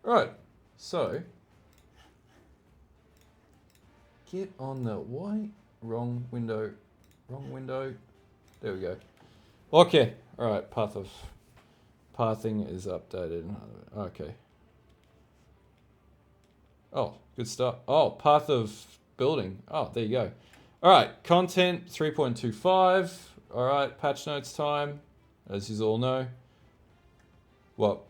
Right. So, get on the white. Wrong window. Wrong window. There we go. Okay. All right. Pathing is updated. Okay. Oh, good stuff. Oh, path of building. Oh, there you go. All right. Content 3.25. All right. Patch notes time. As you all know. What?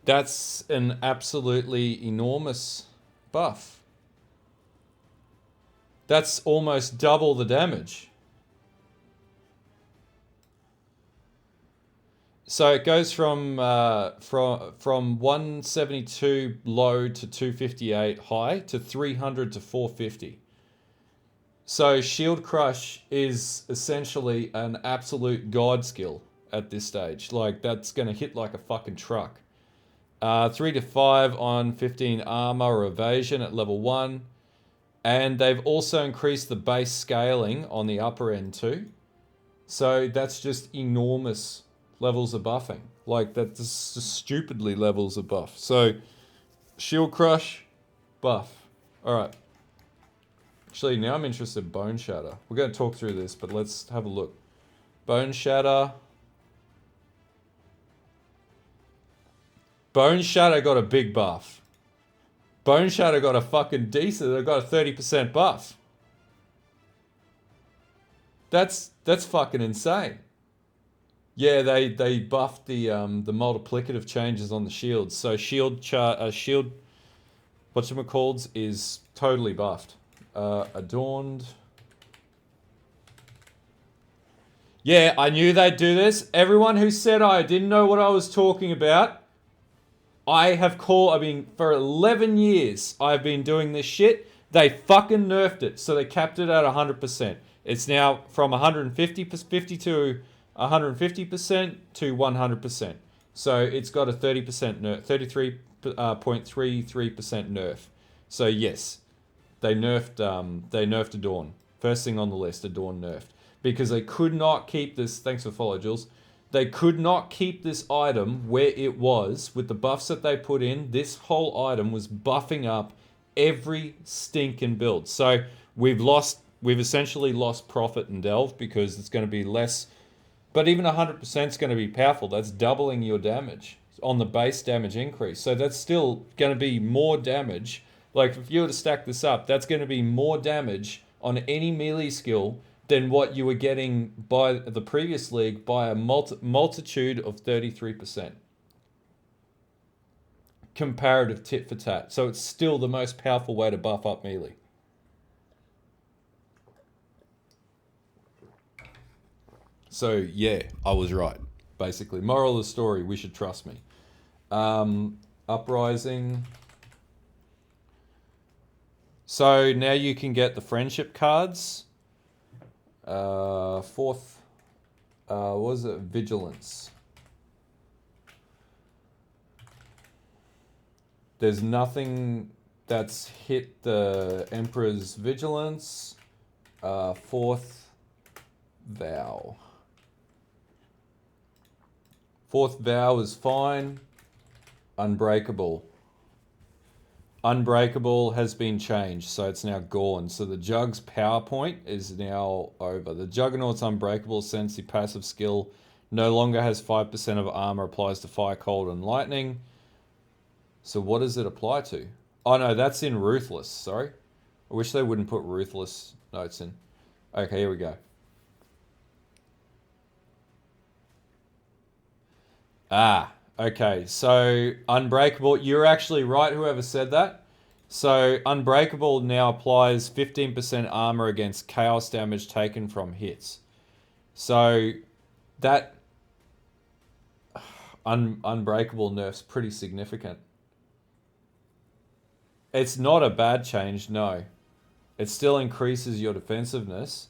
That's an absolutely enormous buff. That's almost double the damage. So it goes from 172 low to 258 high to 300 to 450. So Shield Crush is essentially an absolute god skill at this stage. Like, that's going to hit like a fucking truck. 3 to 5 on 15 armor or evasion at level 1. And they've also increased the base scaling on the upper end too. So that's just enormous levels of buffing. Like, that's just stupidly levels of buff. So, Shield Crush, buff. Alright. Actually, now I'm interested in Bone Shatter. We're going to talk through this, but let's have a look. Bone Shatter. Bone Shatter got a big buff. Bone Shatter got a fucking decent. They got a 30% buff. That's fucking insane. Yeah, they buffed the multiplicative changes on the shields. So shield whatchamacalled is totally buffed. Adorned. Yeah, I knew they'd do this. Everyone who said I didn't know what I was talking about, for 11 years, I've been doing this shit. They fucking nerfed it, so they capped it at 100%. It's now from 150 to 150% to 100%. So it's got a 30% nerf, 33.33% nerf. So yes, they nerfed Adorn. First thing on the list, Adorn nerfed. Because they could not keep this, thanks for follow, Jules. They could not keep this item where it was. With the buffs that they put in, this whole item was buffing up every stinking build. So we've essentially lost Prophet and Delve because it's going to be less. But even 100% is going to be powerful. That's doubling your damage on the base damage increase. So that's still going to be more damage. Like, if you were to stack this up, that's going to be more damage on any melee skill than what you were getting by the previous league by a multitude of 33%. Comparative tit for tat. So it's still the most powerful way to buff up melee. So yeah, I was right. Basically, moral of the story: we should trust me. Uprising. So now you can get the friendship cards. Fourth, what was it? Vigilance. There's nothing that's hit the Emperor's Vigilance. Fourth Vow. Fourth Vow is fine. Unbreakable. Unbreakable has been changed, so it's now gone. So the Jug's PowerPoint is now over. The Juggernaut's Unbreakable Sensi passive skill no longer has 5% of armor, applies to fire, cold, and lightning. So what does it apply to? Oh no, that's in Ruthless, sorry. I wish they wouldn't put Ruthless notes in. Okay, here we go. Okay, so Unbreakable, you're actually right, whoever said that. So Unbreakable now applies 15% armor against chaos damage taken from hits. So that Unbreakable nerf's pretty significant. It's not a bad change, no. It still increases your defensiveness,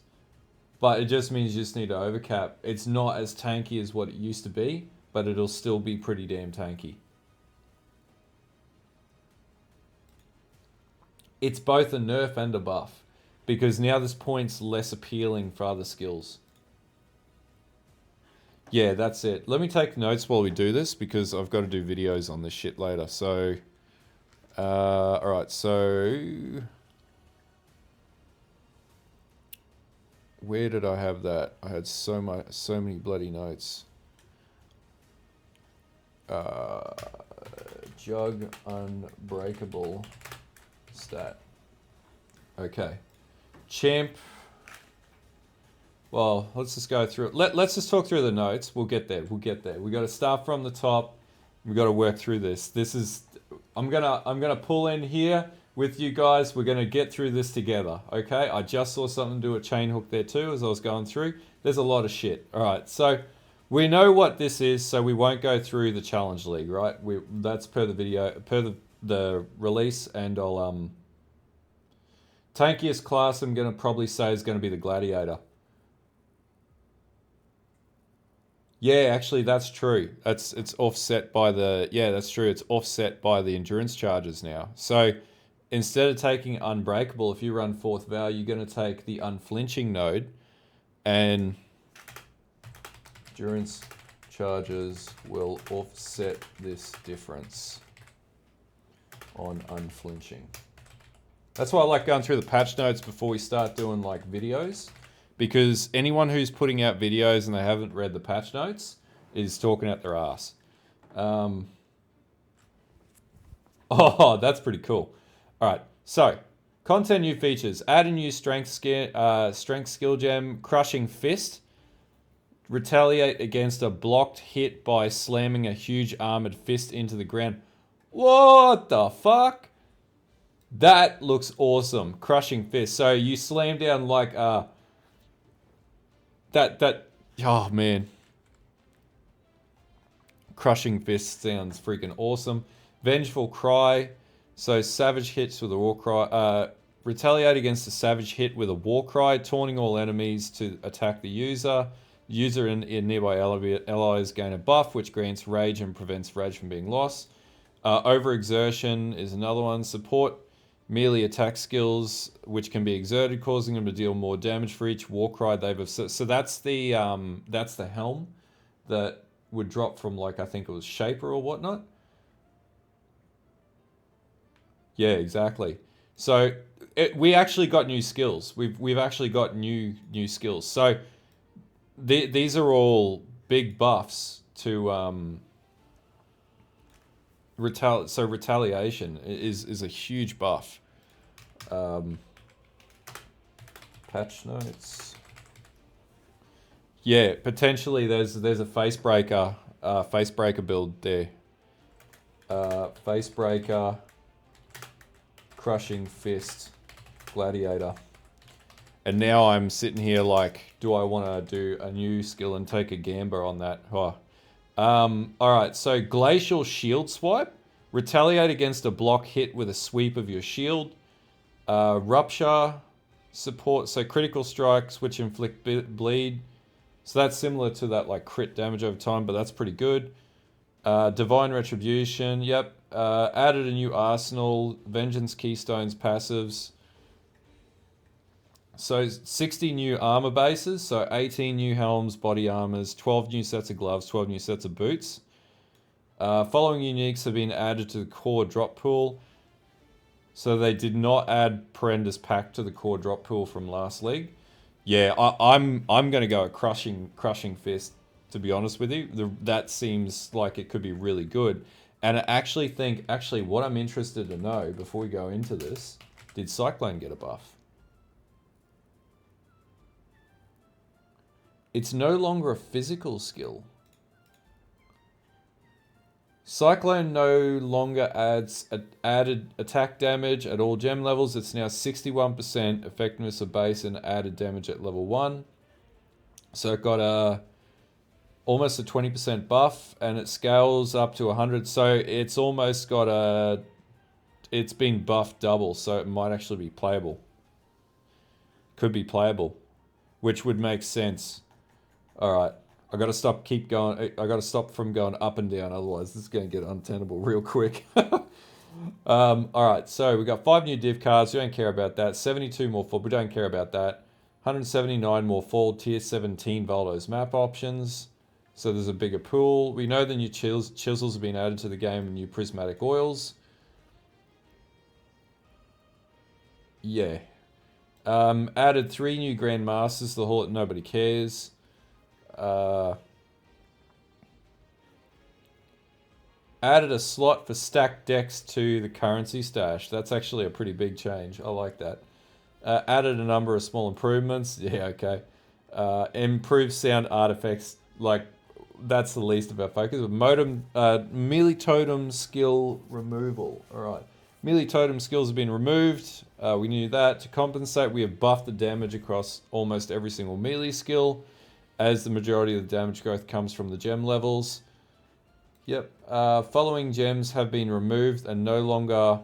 But it just means you just need to overcap. It's not as tanky as what it used to be, but it'll still be pretty damn tanky. It's both a nerf and a buff, because now this point's less appealing for other skills. Yeah, that's it. Let me take notes while we do this, because I've got to do videos on this shit later. So, alright, so... Where did I have that? I had so many bloody notes. Jug Unbreakable stat. Okay. Champ. Well, let's just go through it. Let's just talk through the notes. We'll get there. We'll get there. We got to start from the top. We got to work through this. This is. I'm gonna pull in here with you guys. We're gonna get through this together. Okay. I just saw something do a chain hook there too as I was going through. There's a lot of shit. All right. So we know what this is, so we won't go through the challenge league, right? That's per the video, per the release, and I'll tankiest class I'm gonna probably say is gonna be the gladiator. Yeah, actually, that's true. It's offset by the that's true. It's offset by the endurance charges now. So instead of taking unbreakable, if you run fourth vow, you're going to take the unflinching node, and endurance charges will offset this difference on unflinching. That's why I like going through the patch notes before we start doing like videos. Because anyone who's putting out videos and they haven't read the patch notes is talking out their ass. Oh, that's pretty cool. All right, so content new features. Add a new strength skill gem, Crushing Fist. Retaliate against a blocked hit by slamming a huge armored fist into the ground. What the fuck? That looks awesome. Crushing Fist. So you slam down like oh man. Crushing Fist sounds freaking awesome. Vengeful Cry. So savage hits with a war cry. Retaliate against a savage hit with a war cry, taunting all enemies to attack the user. User and nearby allies gain a buff, which grants rage and prevents rage from being lost. Overexertion is another one. Support melee attack skills, which can be exerted, causing them to deal more damage for each war cry they've... So that's the helm that would drop from, like, I think it was Shaper or whatnot. Yeah, exactly. So we actually got new skills. We've actually got new skills. So these are all big buffs to retaliation is a huge buff. Patch notes. Yeah, potentially there's a face breaker build there. Face breaker, Crushing Fist, Gladiator. And now I'm sitting here like, do I want to do a new skill and take a gamble on that? Oh. Alright, so Glacial Shield Swipe. Retaliate against a block hit with a sweep of your shield. Rupture. Support, so critical strikes which inflict bleed. So that's similar to that like crit damage over time, but that's pretty good. Divine Retribution, yep. Added a new arsenal. Vengeance Keystones passives. So 60 new armor bases, so 18 new helms, body armors, 12 new sets of gloves, 12 new sets of boots. Following uniques have been added to the core drop pool. So they did not add Perenda's Pact to the core drop pool from last league. Yeah, I'm going to go a Crushing Fist, to be honest with you. That seems like it could be really good. And I actually think, what I'm interested to know before we go into this, did Cyclone get a buff? It's no longer a physical skill. Cyclone no longer adds added attack damage at all gem levels. It's now 61% effectiveness of base and added damage at level 1. So it got almost a 20% buff, and it scales up to 100. So it's almost got it's been buffed double, so it might actually be playable. Could be playable. which would make sense. All right, I gotta stop from going up and down, otherwise this is gonna get untenable real quick. All right, so we got 5 new div cards. We don't care about that. 72 more fall. We don't care about that. 179 more fall. Tier 17 Valdo's map options. So there's a bigger pool. We know the new chisels have been added to the game and new prismatic oils. Yeah. Added 3 new Grandmasters. The whole nobody cares. Added a slot for stacked decks to the currency stash. That's actually a pretty big change. I like that. Added a number of small improvements. Yeah, okay. Improved sound artifacts. Like, that's the least of our focus. Melee totem skill removal. Alright. Melee totem skills have been removed. We knew that. To compensate, we have buffed the damage across almost every single melee skill, as the majority of the damage growth comes from the gem levels. Yep. Following gems have been removed and no longer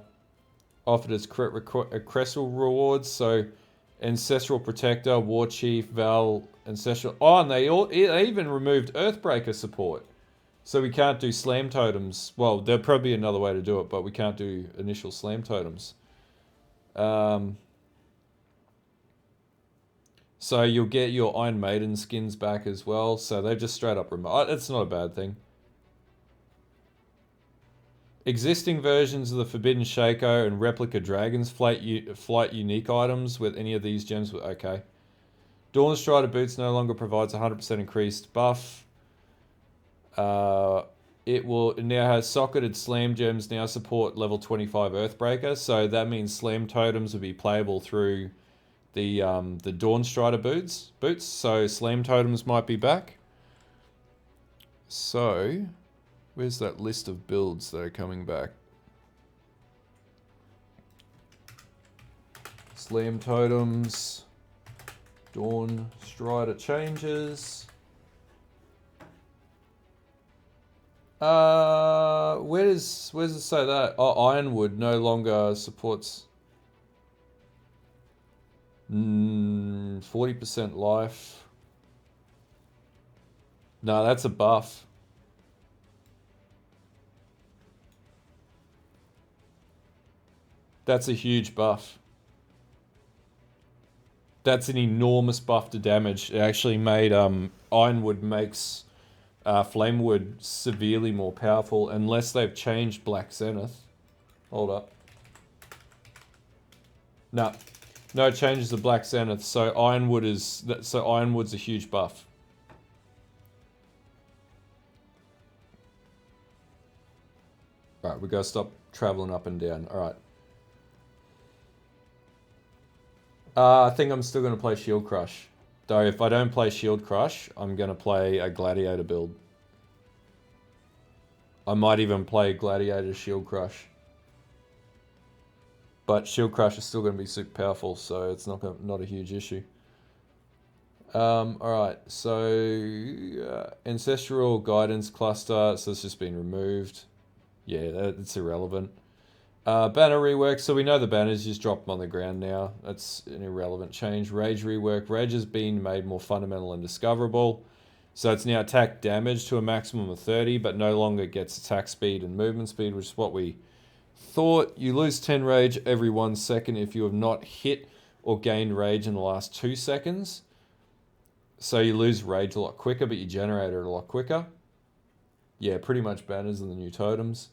offered as crystal rewards. So, Ancestral Protector, War Chief, Val, Ancestral. Oh, and they even removed Earthbreaker support. So we can't do Slam Totems. Well, there'll probably be another way to do it, but we can't do initial Slam Totems. So you'll get your Iron Maiden skins back as well. So they just straight up removed. It's not a bad thing. Existing versions of the Forbidden Shaco and Replica Dragons flight unique items with any of these gems. Okay. Dawn Strider Boots no longer provides 100% increased buff. It now has socketed Slam Gems now support level 25 Earthbreaker. So that means Slam Totems will be playable through the Dawn Strider boots. So Slam Totems might be back. So... where's that list of builds that are coming back? Slam Totems, Dawn Strider changes. Where does it say that? Oh, Ironwood no longer supports 40% life. No, that's a buff. That's a huge buff. That's an enormous buff to damage. It actually made Ironwood makes Flamewood severely more powerful, unless they've changed Black Zenith. Hold up. No changes to Black Zenith. So Ironwood's a huge buff. Right, we gotta stop traveling up and down. All right. I think I'm still going to play Shield Crush. Though if I don't play Shield Crush, I'm going to play a Gladiator build. I might even play Gladiator Shield Crush. But Shield Crush is still going to be super powerful, so it's not a huge issue. Alright, so... Ancestral Guidance Cluster, so it's just been removed. Yeah, it's irrelevant. Banner rework, so we know the banners, just drop them on the ground now. That's an irrelevant change. Rage rework. Rage has been made more fundamental and discoverable. So it's now attack damage to a maximum of 30, but no longer gets attack speed and movement speed, which is what we thought. You lose 10 rage every 1 second if you have not hit or gained rage in the last 2 seconds. So you lose rage a lot quicker, but you generate it a lot quicker. Yeah, pretty much banners and the new totems.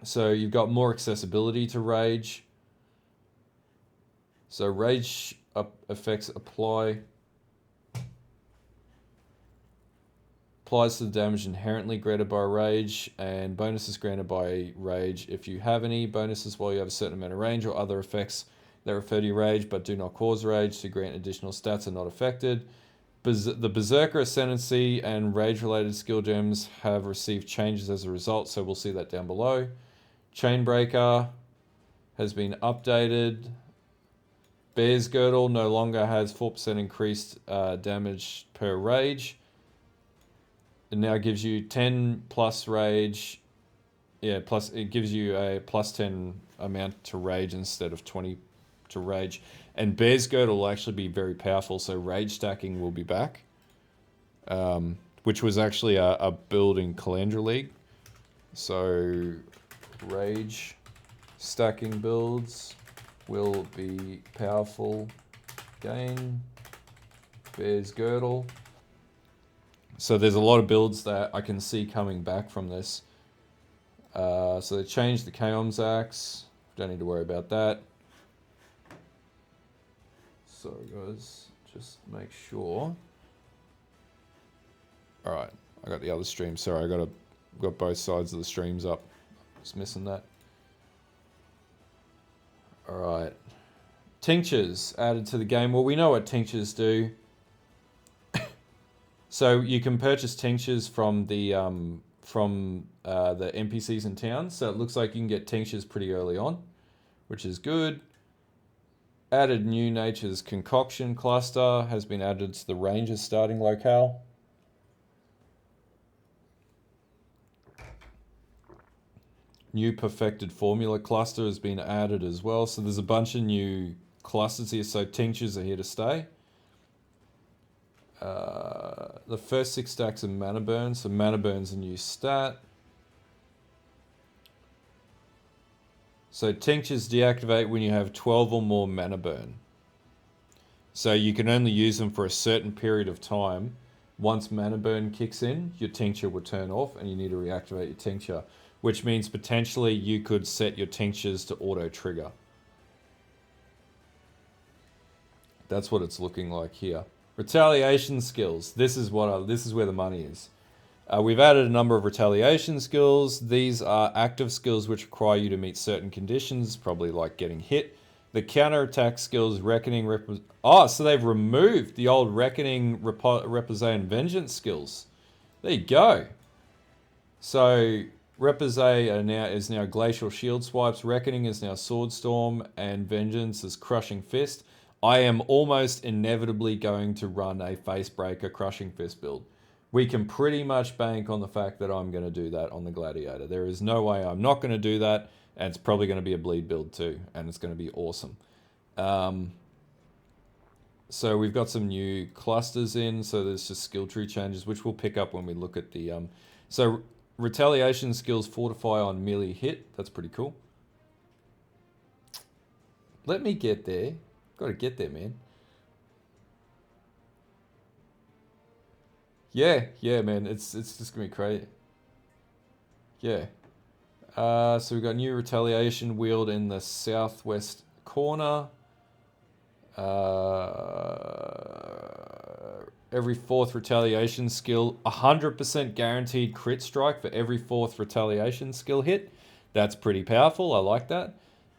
So you've got more accessibility to rage. So rage effects applies to the damage inherently granted by rage, and bonuses granted by rage if you have any. Bonuses while you have a certain amount of range, or other effects that refer to your rage but do not cause rage to grant additional stats are not affected. The Berserker Ascendancy and rage-related skill gems have received changes as a result, so we'll see that down below. Chainbreaker has been updated. Bear's Girdle no longer has 4% increased damage per rage. It now gives you 10 plus rage. Yeah, plus it gives you a plus 10 amount to rage instead of 20 to rage. And Bear's Girdle will actually be very powerful, so rage stacking will be back. Which was actually a build in Calandra League. So rage stacking builds will be powerful. Gain Bear's Girdle. So there's a lot of builds that I can see coming back from this. So they changed the Chaos Axe. Don't need to worry about that. So guys, just make sure. Alright, I got the other stream. Sorry, I got both sides of the streams up. Just missing that. Alright. Tinctures added to the game. Well, we know what tinctures do. So you can purchase tinctures from the NPCs in town. So it looks like you can get tinctures pretty early on, which is good. Added new Nature's Concoction cluster has been added to the Rangers starting locale. New Perfected Formula cluster has been added as well. So there's a bunch of new clusters here. So tinctures are here to stay. The first 6 stacks of Mana Burn. So Mana Burn's a new stat. So tinctures deactivate when you have 12 or more Mana Burn. So you can only use them for a certain period of time. Once Mana Burn kicks in, your tincture will turn off and you need to reactivate your tincture. Which means potentially you could set your tinctures to auto trigger. That's what it's looking like here. Retaliation skills. This is where the money is. We've added a number of retaliation skills. These are active skills which require you to meet certain conditions, probably like getting hit. The counterattack skills, Reckoning, so they've removed the old Reckoning, Repose, and Vengeance skills. There you go. So Repose is now Glacial Shield Swipes, Reckoning is now Swordstorm, and Vengeance is Crushing Fist. I am almost inevitably going to run a Facebreaker Crushing Fist build. We can pretty much bank on the fact that I'm going to do that on the Gladiator. There is no way I'm not going to do that, and it's probably going to be a bleed build too, and it's going to be awesome. So we've got some new clusters in, so there's just skill tree changes, which we'll pick up when we look at the... So retaliation skills fortify on melee hit. That's pretty cool. Let me get there. Got to get there, man. Yeah, man. It's just gonna be crazy. Yeah. So we've got new retaliation wheeled in the southwest corner. Every 4th retaliation skill, 100% guaranteed crit strike for every 4th retaliation skill hit. That's pretty powerful. I like that.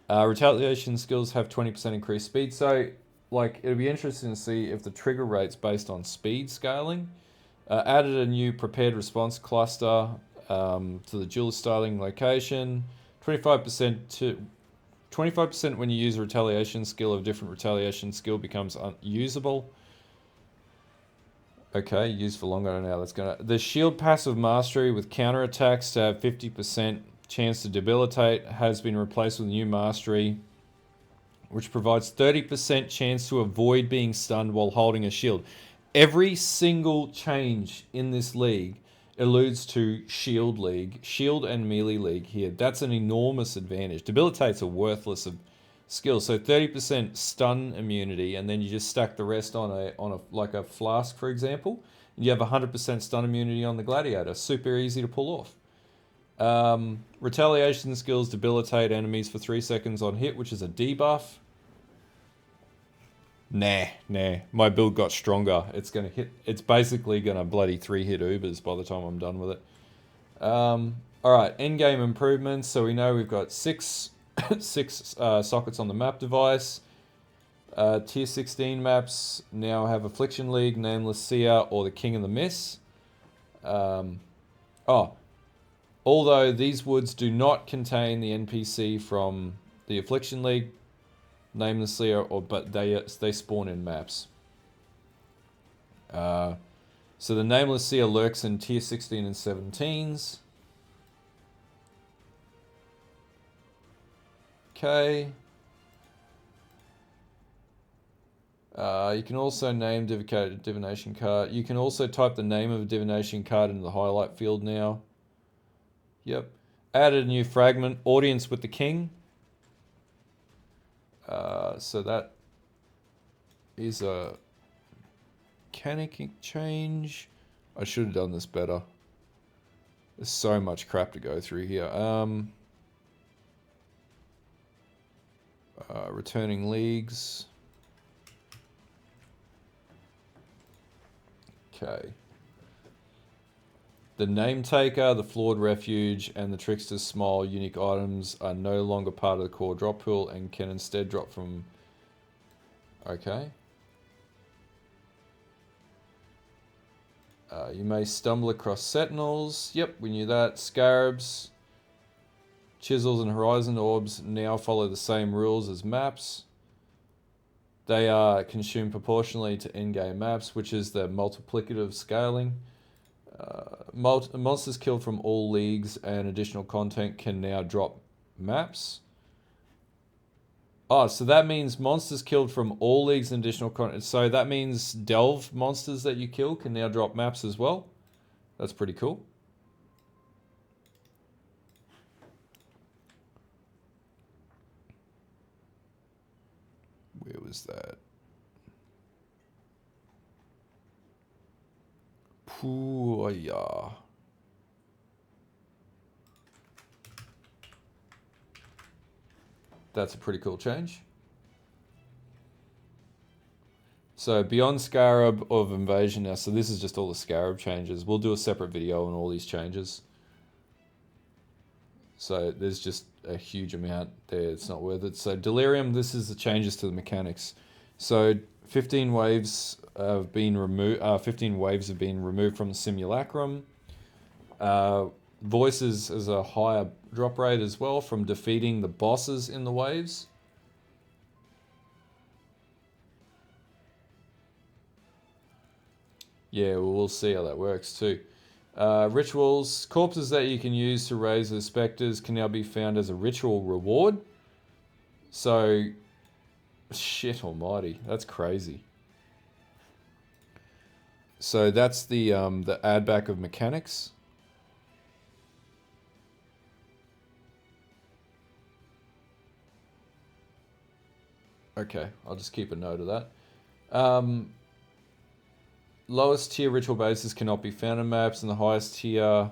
Retaliation skills have 20% increased speed. So, like, it'll be interesting to see if the trigger rate's based on speed scaling. Added a new prepared response cluster to the dual styling location. 25% when you use a retaliation skill of different retaliation skill becomes unusable. Okay, used for longer. I don't know how that's gonna. The shield passive mastery with counterattacks to have 50% chance to debilitate has been replaced with a new mastery, which provides 30% chance to avoid being stunned while holding a shield. Every single change in this league alludes to Shield League, Shield and Melee League here. That's an enormous advantage. Debilitate's a worthless skill. So 30% stun immunity, and then you just stack the rest on a like a flask, for example. And you have 100% stun immunity on the Gladiator. Super easy to pull off. Retaliation skills debilitate enemies for 3 seconds on hit, which is a debuff. Nah. My build got stronger. It's gonna hit. It's basically gonna bloody 3-hit Ubers by the time I'm done with it. All right, endgame improvements. So we know we've got six sockets on the map device. Tier 16 maps now have Affliction League, Nameless Seer, or the King of the Miss. Although these woods do not contain the NPC from the Affliction League, Nameless Seer, but they spawn in maps. So the Nameless Seer lurks in tier 16 and 17s. Okay. You can also name divination card. You can also type the name of a divination card into the highlight field now. Yep. Added a new fragment, Audience with the King. So that is a mechanic change. I should have done this better. There's so much crap to go through here. Returning leagues. Okay. The Name Taker, the Flawed Refuge, and the Trickster's Smile unique items are no longer part of the core drop pool and can instead drop from... Okay. You may stumble across Sentinels. Yep, we knew that. Scarabs. Chisels and Horizon Orbs now follow the same rules as maps. They are consumed proportionally to endgame maps, which is the multiplicative scaling. Monsters killed from all leagues and additional content can now drop maps. Oh, so that means monsters killed from all leagues and additional content. So that means delve monsters that you kill can now drop maps as well. That's pretty cool. Where was that? Yeah. That's a pretty cool change. So beyond Scarab of Invasion now. So this is just all the Scarab changes. We'll do a separate video on all these changes. So there's just a huge amount there. It's not worth it. So Delirium, this is the changes to the mechanics. So 15 waves have been removed. 15 waves have been removed from the simulacrum. Voices is a higher drop rate as well from defeating the bosses in the waves. Yeah, well, we'll see how that works too. Rituals. Corpses that you can use to raise the specters can now be found as a ritual reward. So, shit almighty. That's crazy. So that's the add back of mechanics. Okay, I'll just keep a note of that. Lowest tier ritual bases cannot be found in maps, and the highest tier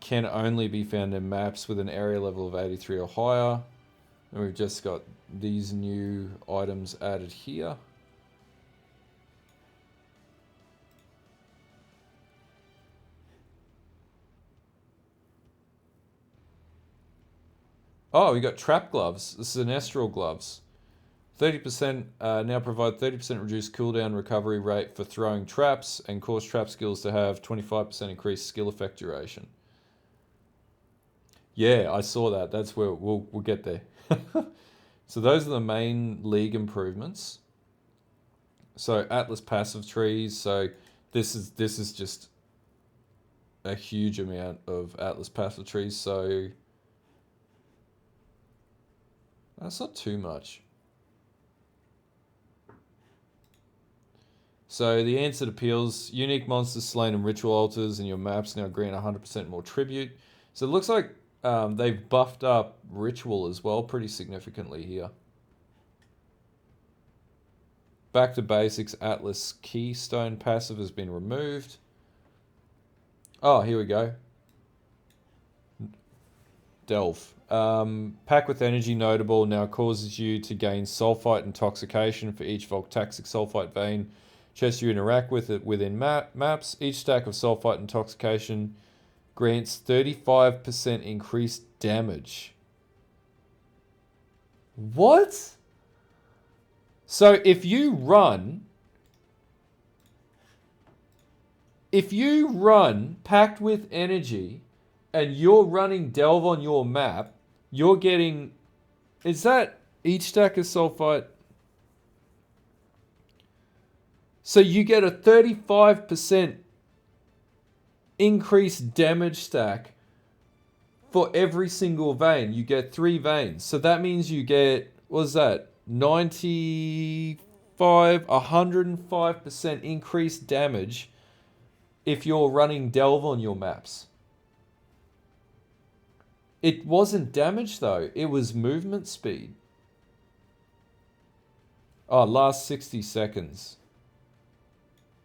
can only be found in maps with an area level of 83 or higher. And we've just got these new items added here. Oh, we got trap gloves. This is Sinestral gloves. 30% now provide 30% reduced cooldown recovery rate for throwing traps and cause trap skills to have 25% increased skill effect duration. Yeah, I saw that. That's where we'll get there. So those are the main league improvements. So Atlas passive trees. So this is just a huge amount of Atlas passive trees. So that's not too much. So the answered appeals, unique monsters slain in ritual altars and your maps now grant 100% more tribute. So it looks like they've buffed up ritual as well pretty significantly here. Back to basics, Atlas Keystone passive has been removed. Oh, here we go. Delve. Pack with energy notable now causes you to gain sulfite intoxication for each voltaxic sulfite vein chest you interact with it within maps. Each stack of sulfite intoxication grants 35% increased damage. What? So if you run packed with energy and you're running Delve on your map, you're getting... Is that each stack of sulfite? So you get a 35% increased damage stack for every single vein. You get 3 veins. So that means you get, what's that? 95% 105% increased damage if you're running Delve on your maps. It wasn't damage though, it was movement speed. Oh, last 60 seconds.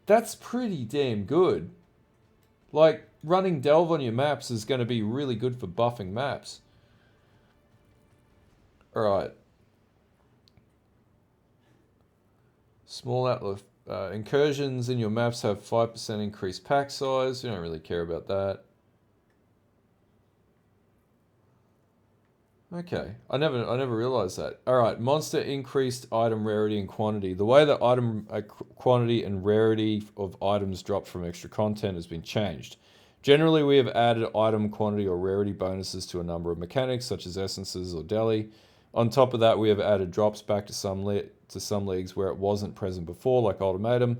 That's pretty damn good. Like, running Delve on your maps is going to be really good for buffing maps. Alright. Small outlet. Incursions in your maps have 5% increased pack size. You don't really care about that. Okay, I never realized that. All right, monster increased item rarity and quantity. The way that item quantity and rarity of items dropped from extra content has been changed. Generally, we have added item quantity or rarity bonuses to a number of mechanics, such as essences or deli. On top of that, we have added drops back to some leagues where it wasn't present before, like Ultimatum.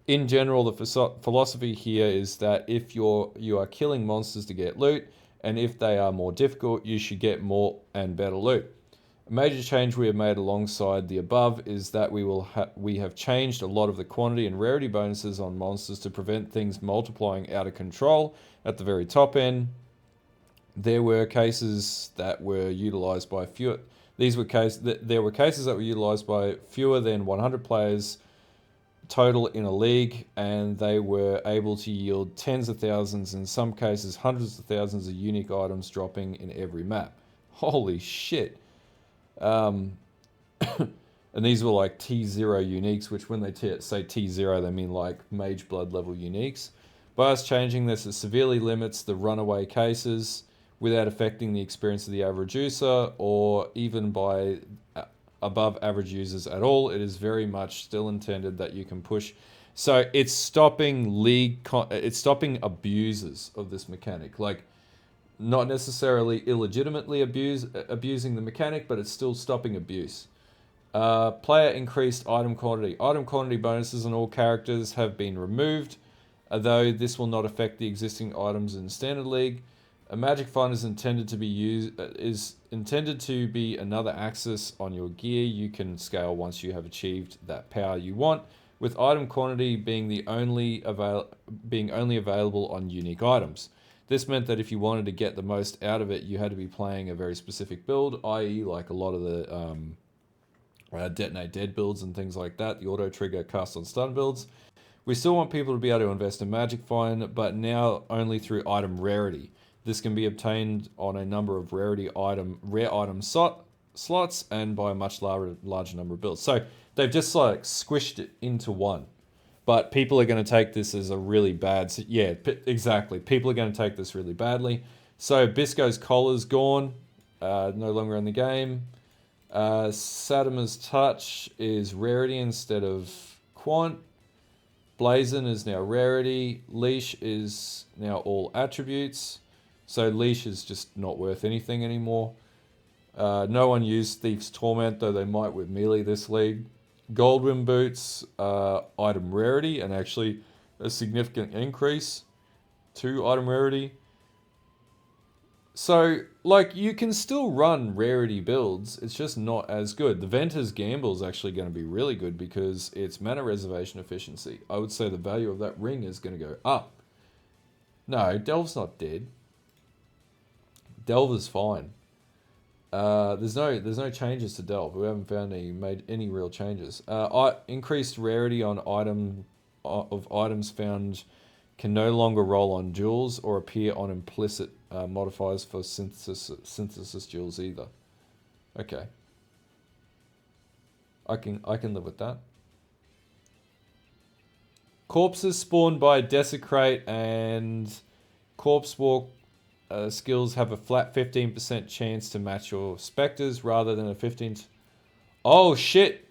In general, the philosophy here is that if you are killing monsters to get loot, and if they are more difficult, you should get more and better loot. A major change we have made alongside the above is that we have changed a lot of the quantity and rarity bonuses on monsters to prevent things multiplying out of control at the very top end. There were cases that were utilized by fewer. There were cases that were utilized by fewer than 100 players total in a league, and they were able to yield tens of thousands, in some cases hundreds of thousands of unique items dropping in every map. Holy shit. And these were like T0 uniques, which when they say T0, they mean like Mage Blood level uniques. By us changing this, it severely limits the runaway cases without affecting the experience of the average user, or even by above average users at all. It is very much still intended that you can push. So it's stopping it's stopping abusers of this mechanic. Like, not necessarily illegitimately abusing the mechanic, but it's still stopping abuse. Player increased item quantity. Item quantity bonuses on all characters have been removed, though this will not affect the existing items in Standard League. A magic find is intended to be another axis on your gear you can scale once you have achieved that power you want, with item quantity being only available on unique items. This meant that if you wanted to get the most out of it, you had to be playing a very specific build, i.e. like a lot of the Detonate Dead builds and things like that, the auto trigger cast on stun builds. We still want people to be able to invest in magic find, but now only through item rarity. This can be obtained on a number of rare item slots and by a much larger number of builds. So they've just like squished it into one. But people are going to take this as a really bad... Yeah, exactly. People are going to take this really badly. So Bisco's Collar's gone. No longer in the game. Satima's Touch is rarity instead of quant. Blazon is now rarity. Leash is now all attributes. So Leash is just not worth anything anymore. No one used Thief's Torment, though they might with melee this league. Goldwyn Boots, item rarity, and actually a significant increase to item rarity. So, like, you can still run rarity builds, it's just not as good. The Venter's Gamble is actually going to be really good because it's mana reservation efficiency. I would say the value of that ring is going to go up. No, Delve's not dead. Delve is fine. There's no changes to Delve. We haven't made any real changes. Increased rarity on items found can no longer roll on jewels or appear on implicit modifiers for synthesis jewels either. Okay. I can live with that. Corpses spawned by Desecrate and Corpse Walk skills have a flat 15% chance to match your specters rather than a 15%. Oh shit!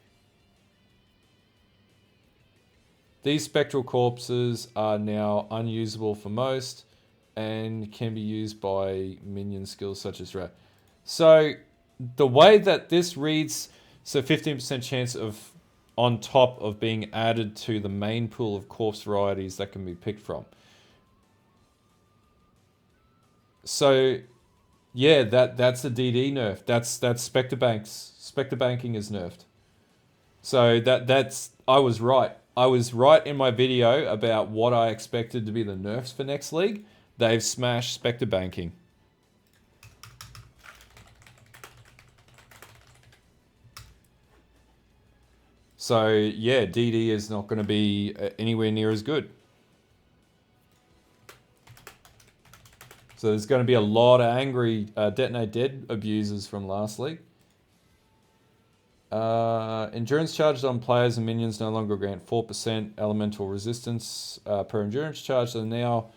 These spectral corpses are now unusable for most and can be used by minion skills such as Rat. So the way that this reads, so 15% chance of on top of being added to the main pool of corpse varieties that can be picked from. So, yeah, that's a DD nerf. That's Spectre Banks. Spectre Banking is nerfed. So that's I was right. I was right in my video about what I expected to be the nerfs for next league. They've smashed Spectre Banking. So yeah, DD is not going to be anywhere near as good. So there's going to be a lot of angry Detonate Dead abusers from last league. Endurance charges on players and minions no longer grant 4% elemental resistance per endurance charge. They now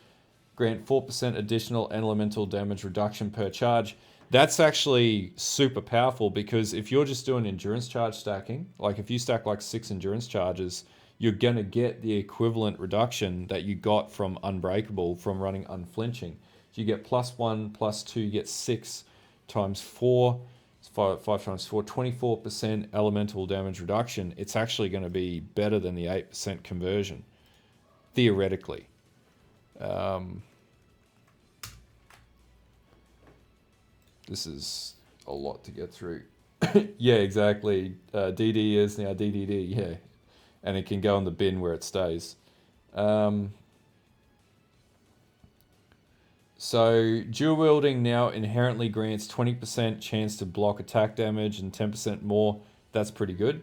grant 4% additional elemental damage reduction per charge. That's actually super powerful because if you're just doing endurance charge stacking, like if you stack like 6 endurance charges, you're going to get the equivalent reduction that you got from Unbreakable from running Unflinching. So you get +1, +2, you get 6 times 4. 5 times 4, 24% elemental damage reduction. It's actually going to be better than the 8% conversion, theoretically. This is a lot to get through. Yeah, exactly. DD is now DDD, yeah. And it can go in the bin where it stays. So, dual wielding now inherently grants 20% chance to block attack damage and 10% more. That's pretty good.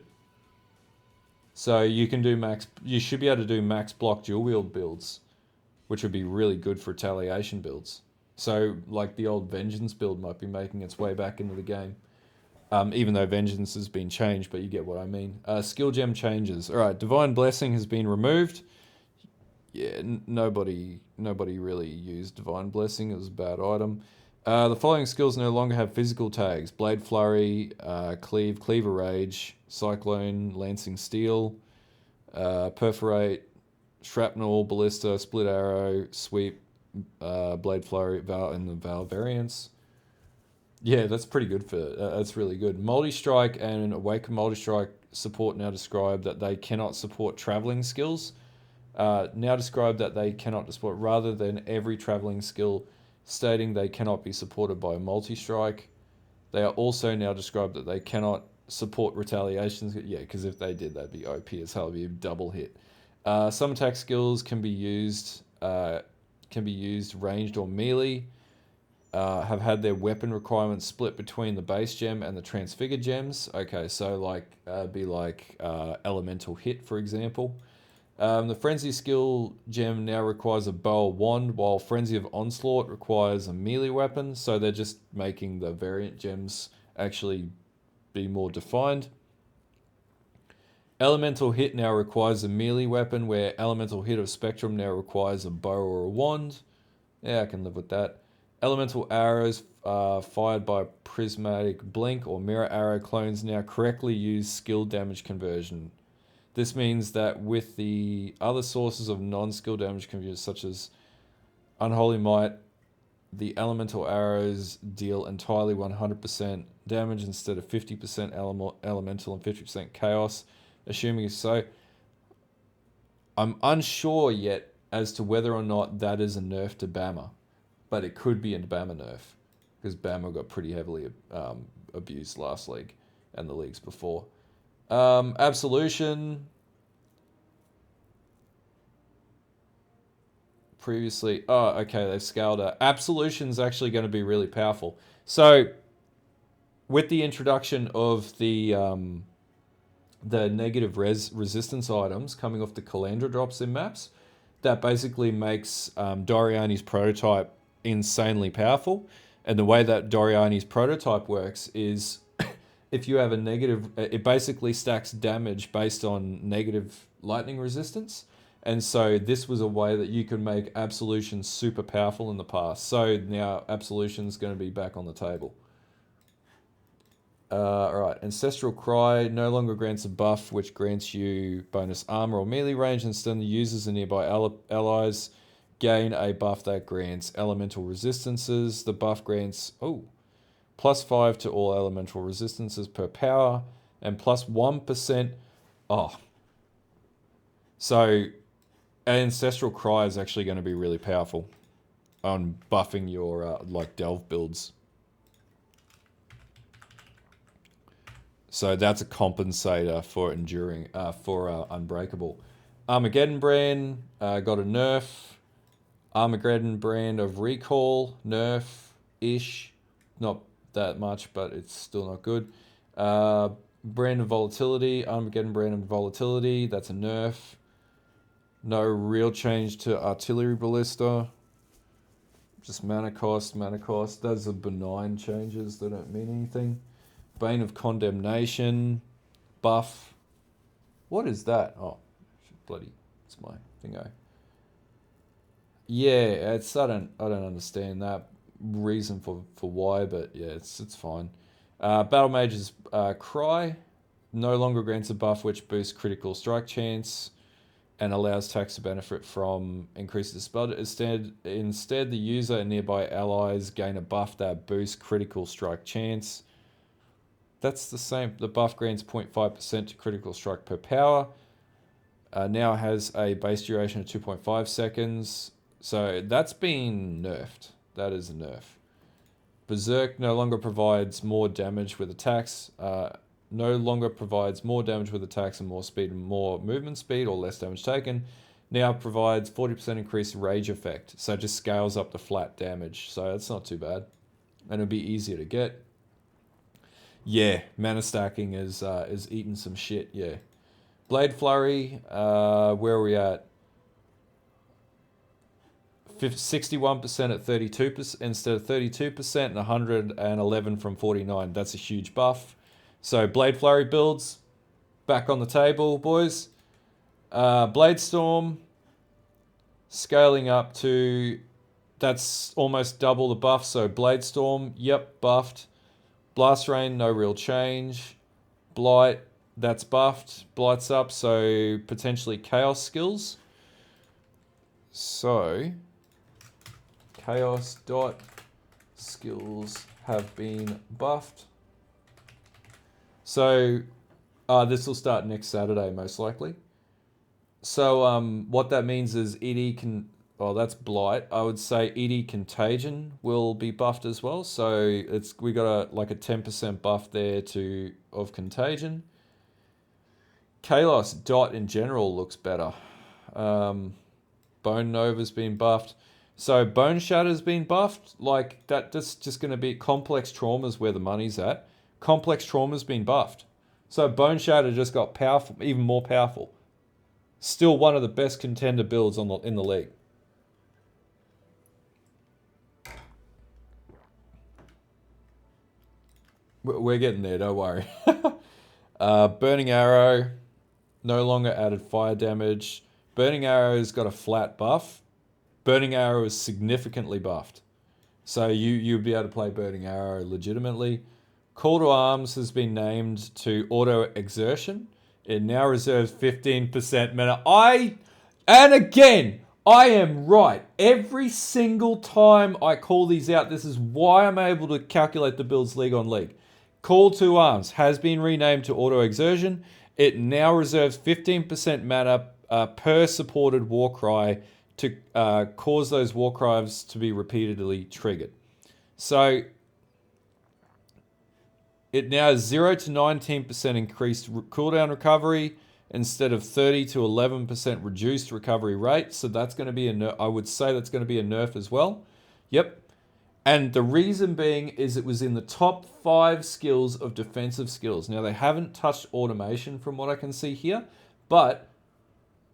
So you can do you should be able to do max block dual wield builds, which would be really good for retaliation builds. So like the old Vengeance build might be making its way back into the game. Even though Vengeance has been changed, but you get what I mean. Skill gem changes. All right, Divine Blessing has been removed. Yeah, nobody really used Divine Blessing. It was a bad item. The following skills no longer have physical tags. Blade Flurry, Cleave, Cleaver Rage, Cyclone, Lancing Steel, Perforate, Shrapnel, Ballista, Split Arrow, Sweep, Blade Flurry, and the Val variants. Yeah, that's pretty good for that's really good. Multi-Strike and Awaken Multi-Strike support now describe that they cannot support traveling skills. Now describe that they cannot support rather than every traveling skill stating they cannot be supported by a multi-strike. They are also now described that they cannot support retaliations. Yeah, because if they did, that'd be OP as hell. It'd be a double hit. Some attack skills can be used ranged or melee. Have had their weapon requirements split between the base gem and the transfigured gems. Okay, so like be like elemental hit, for example. The Frenzy skill gem now requires a bow or wand, while Frenzy of Onslaught requires a melee weapon, so they're just making the variant gems actually be more defined. Elemental Hit now requires a melee weapon, where Elemental Hit of Spectrum now requires a bow or a wand. Yeah, I can live with that. Elemental Arrows fired by Prismatic Blink or Mirror Arrow clones now correctly use skill damage conversion. This means that with the other sources of non-skill damage conversion, such as Unholy Might, the elemental arrows deal entirely 100% damage instead of 50% elemental and 50% chaos, assuming so. I'm unsure yet as to whether or not that is a nerf to Bama, but it could be a Bama nerf, because Bama got pretty heavily abused last league and the leagues before. Absolution. Previously, okay, they've scaled it. Absolution's actually going to be really powerful. So, with the introduction of the negative resistance items coming off the Calandra drops in maps, that basically makes Doriani's prototype insanely powerful. And the way that Doriani's prototype works is if you have a negative, it basically stacks damage based on negative lightning resistance. And so this was a way that you could make Absolution super powerful in the past. So now Absolution's going to be back on the table. Alright, Ancestral Cry no longer grants a buff which grants you bonus armor or melee range. Instead, the users and nearby allies gain a buff that grants elemental resistances. The buff grants +5 to all elemental resistances per power and +1%. So Ancestral Cry is actually going to be really powerful on buffing your like Delve builds. So that's a compensator for enduring, Unbreakable. Armageddon brand got a nerf. Armageddon brand of Recall, nerf-ish. Not that much, but it's still not good. Brand of Volatility, Armageddon brand of Volatility, that's a nerf. No real change to Artillery Ballista. Just mana cost, mana cost. Those are benign changes, they don't mean anything. Bane of Condemnation, buff. What is that? Oh, bloody, it's my thingo. Yeah, it's I don't understand that reason for why, but yeah, it's fine. Battle Mage's Cry no longer grants a buff which boosts critical strike chance and allows attacks to benefit from increased spell. Instead, the user and nearby allies gain a buff that boosts critical strike chance. That's the same. The buff grants 0.5% to critical strike per power. Now has a base duration of 2.5 seconds. So that's been nerfed. That is a nerf. Berserk no longer provides more damage with attacks. No longer provides more damage with attacks and more speed and more movement speed or less damage taken. Now provides 40% increased rage effect. So it just scales up the flat damage. So that's not too bad. And it'll be easier to get. Yeah, mana stacking is eating some shit, yeah. Blade Flurry, where are we at? 61% at 32% instead of 32% and 111 from 49. That's a huge buff. So Blade Flurry builds back on the table, boys. Blade Storm scaling up to, that's almost double the buff. So Blade Storm, yep, buffed. Blast Rain, no real change. Blight, that's buffed. Blight's up, so potentially Chaos skills. So Chaos dot skills have been buffed. So this will start next Saturday, most likely. So what that means is ED can, oh, that's Blight. I would say ED Contagion will be buffed as well. So we got like a 10% buff there of Contagion. Chaos dot in general looks better. Bone Nova's been buffed. So Bone Shatter's been buffed. Like that's just going to be Complex Trauma's where the money's at. Complex Trauma's been buffed. So Bone Shatter just got powerful, even more powerful. Still one of the best contender builds in the league. We're getting there, don't worry. Burning Arrow, no longer added fire damage. Burning Arrow's got a flat buff. Burning Arrow is significantly buffed. So you'll be able to play Burning Arrow legitimately. Call to Arms has been named to Overexertion. It now reserves 15% mana. And again, I am right. Every single time I call these out, this is why I'm able to calculate the builds league on league. Call to Arms has been renamed to Autoexertion. It now reserves 15% mana per supported Warcry to cause those Warcries to be repeatedly triggered. So it now has 0 to 19% increased cooldown recovery instead of 30 to 11% reduced recovery rate. So that's going to be a nerf. I would say that's going to be a nerf as well. Yep. And the reason being is it was in the top 5 skills of defensive skills. Now, they haven't touched automation from what I can see here, but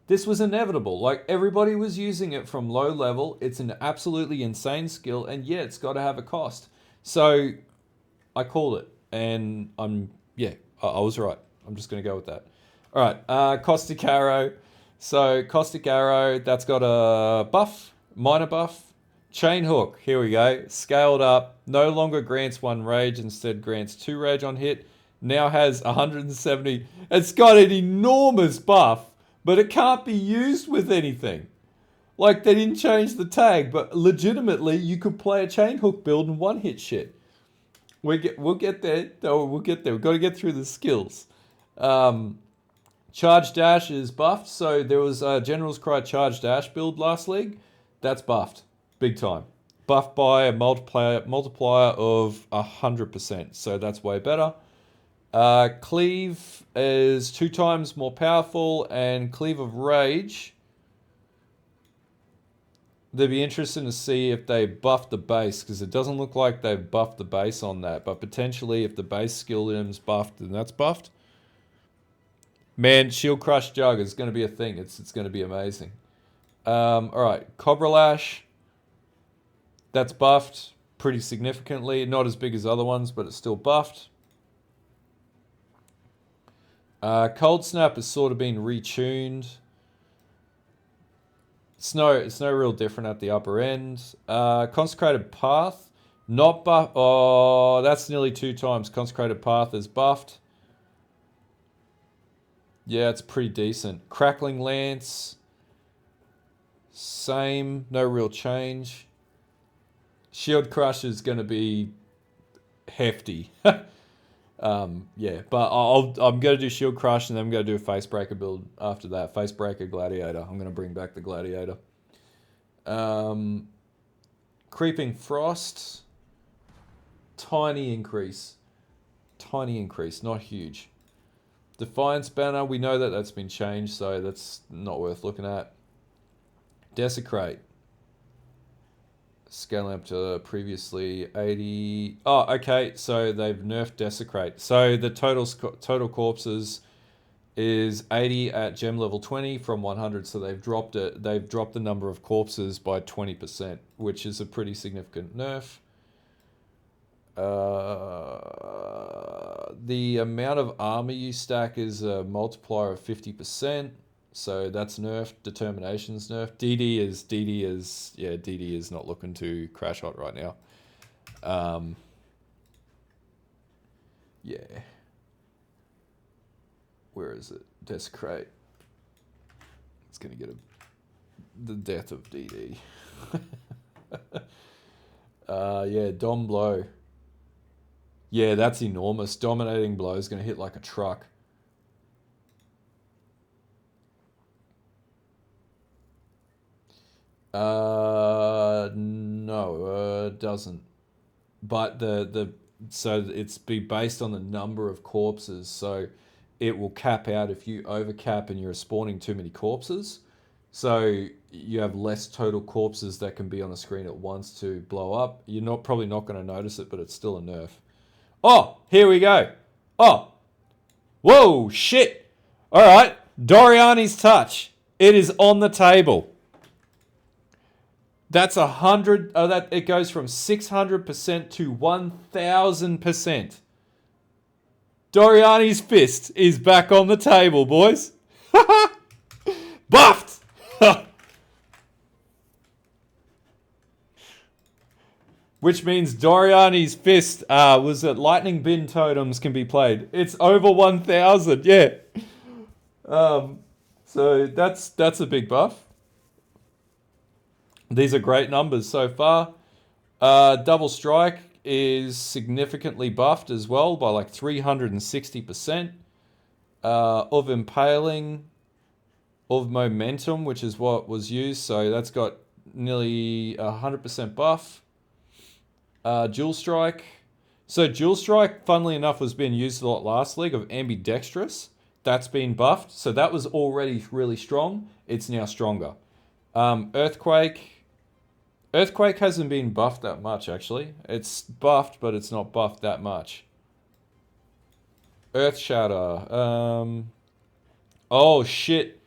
this was inevitable. Like, everybody was using it from low level. It's an absolutely insane skill, and yeah, it's got to have a cost. So I called it, and I was right. I'm just going to go with that. All right, Caustic Arrow. So Caustic Arrow, that's got a buff, minor buff. Chain Hook, here we go. Scaled up, no longer grants 1 rage, instead grants 2 rage on hit. Now has 170. It's got an enormous buff, but it can't be used with anything. Like, they didn't change the tag, but legitimately, you could play a Chain Hook build and one-hit shit. We'll get there. No, we'll get there. We've got to get through the skills. Charge Dash is buffed, so there was a General's Cry Charge Dash build last league. That's buffed. Big time. Buffed by a multiplier of 100%. So that's way better. Cleave is 2 times more powerful, and Cleave of Rage. They'd be interesting to see if they buff the base, because it doesn't look like they've buffed the base on that. But potentially, if the base skill item's buffed, then that's buffed. Man, Shield Crush Jug is going to be a thing. It's going to be amazing. Alright, Cobra Lash. That's buffed pretty significantly. Not as big as other ones, but it's still buffed. Cold Snap has sort of been retuned. It's no real different at the upper end. Consecrated Path, not buff. Oh, that's nearly 2 times. Consecrated Path is buffed. Yeah, it's pretty decent. Crackling Lance, same, no real change. Shield Crush is going to be hefty. Yeah, but I'm going to do Shield Crush, and then I'm going to do a Facebreaker build after that. Facebreaker Gladiator. I'm going to bring back the Gladiator. Creeping Frost. Tiny increase. Tiny increase, not huge. Defiance Banner, we know that that's been changed, so that's not worth looking at. Desecrate. Scaling up to previously 80. Oh, okay, so they've nerfed Desecrate. So the total corpses is 80 at gem level 20 from 100, so they've dropped it. They've dropped the number of corpses by 20%, which is a pretty significant nerf. The amount of armor you stack is a multiplier of 50%, so that's nerfed. Determination's nerfed. DD is not looking too crash hot right now. Yeah. Where is it? Desecrate. It's gonna get the death of DD. Yeah, Dom Blow. Yeah, that's enormous. Dominating Blow is going to hit like a truck. No, it doesn't. But so it's be based on the number of corpses. So it will cap out if you overcap and you're spawning too many corpses. So you have less total corpses that can be on the screen at once to blow up. You're probably not going to notice it, but it's still a nerf. Oh, here we go. Oh. Whoa, shit. All right. Doriani's Touch. It is on the table. That's 100. That it goes from 600% to 1,000%. Doriani's Fist is back on the table, boys. Buffed. Which means Doriani's Fist was that lightning bin totems can be played. It's over 1,000, yeah. So that's a big buff. These are great numbers so far. Double Strike is significantly buffed as well by like 360%. Of Impaling, of Momentum, which is what was used. So that's got nearly 100% buff. Dual Strike. So Dual Strike, funnily enough, was being used a lot last league of Ambidextrous. That's been buffed. So that was already really strong. It's now stronger. Earthquake. Earthquake hasn't been buffed that much, actually. It's buffed, but it's not buffed that much. Earth Shatter. Oh, shit.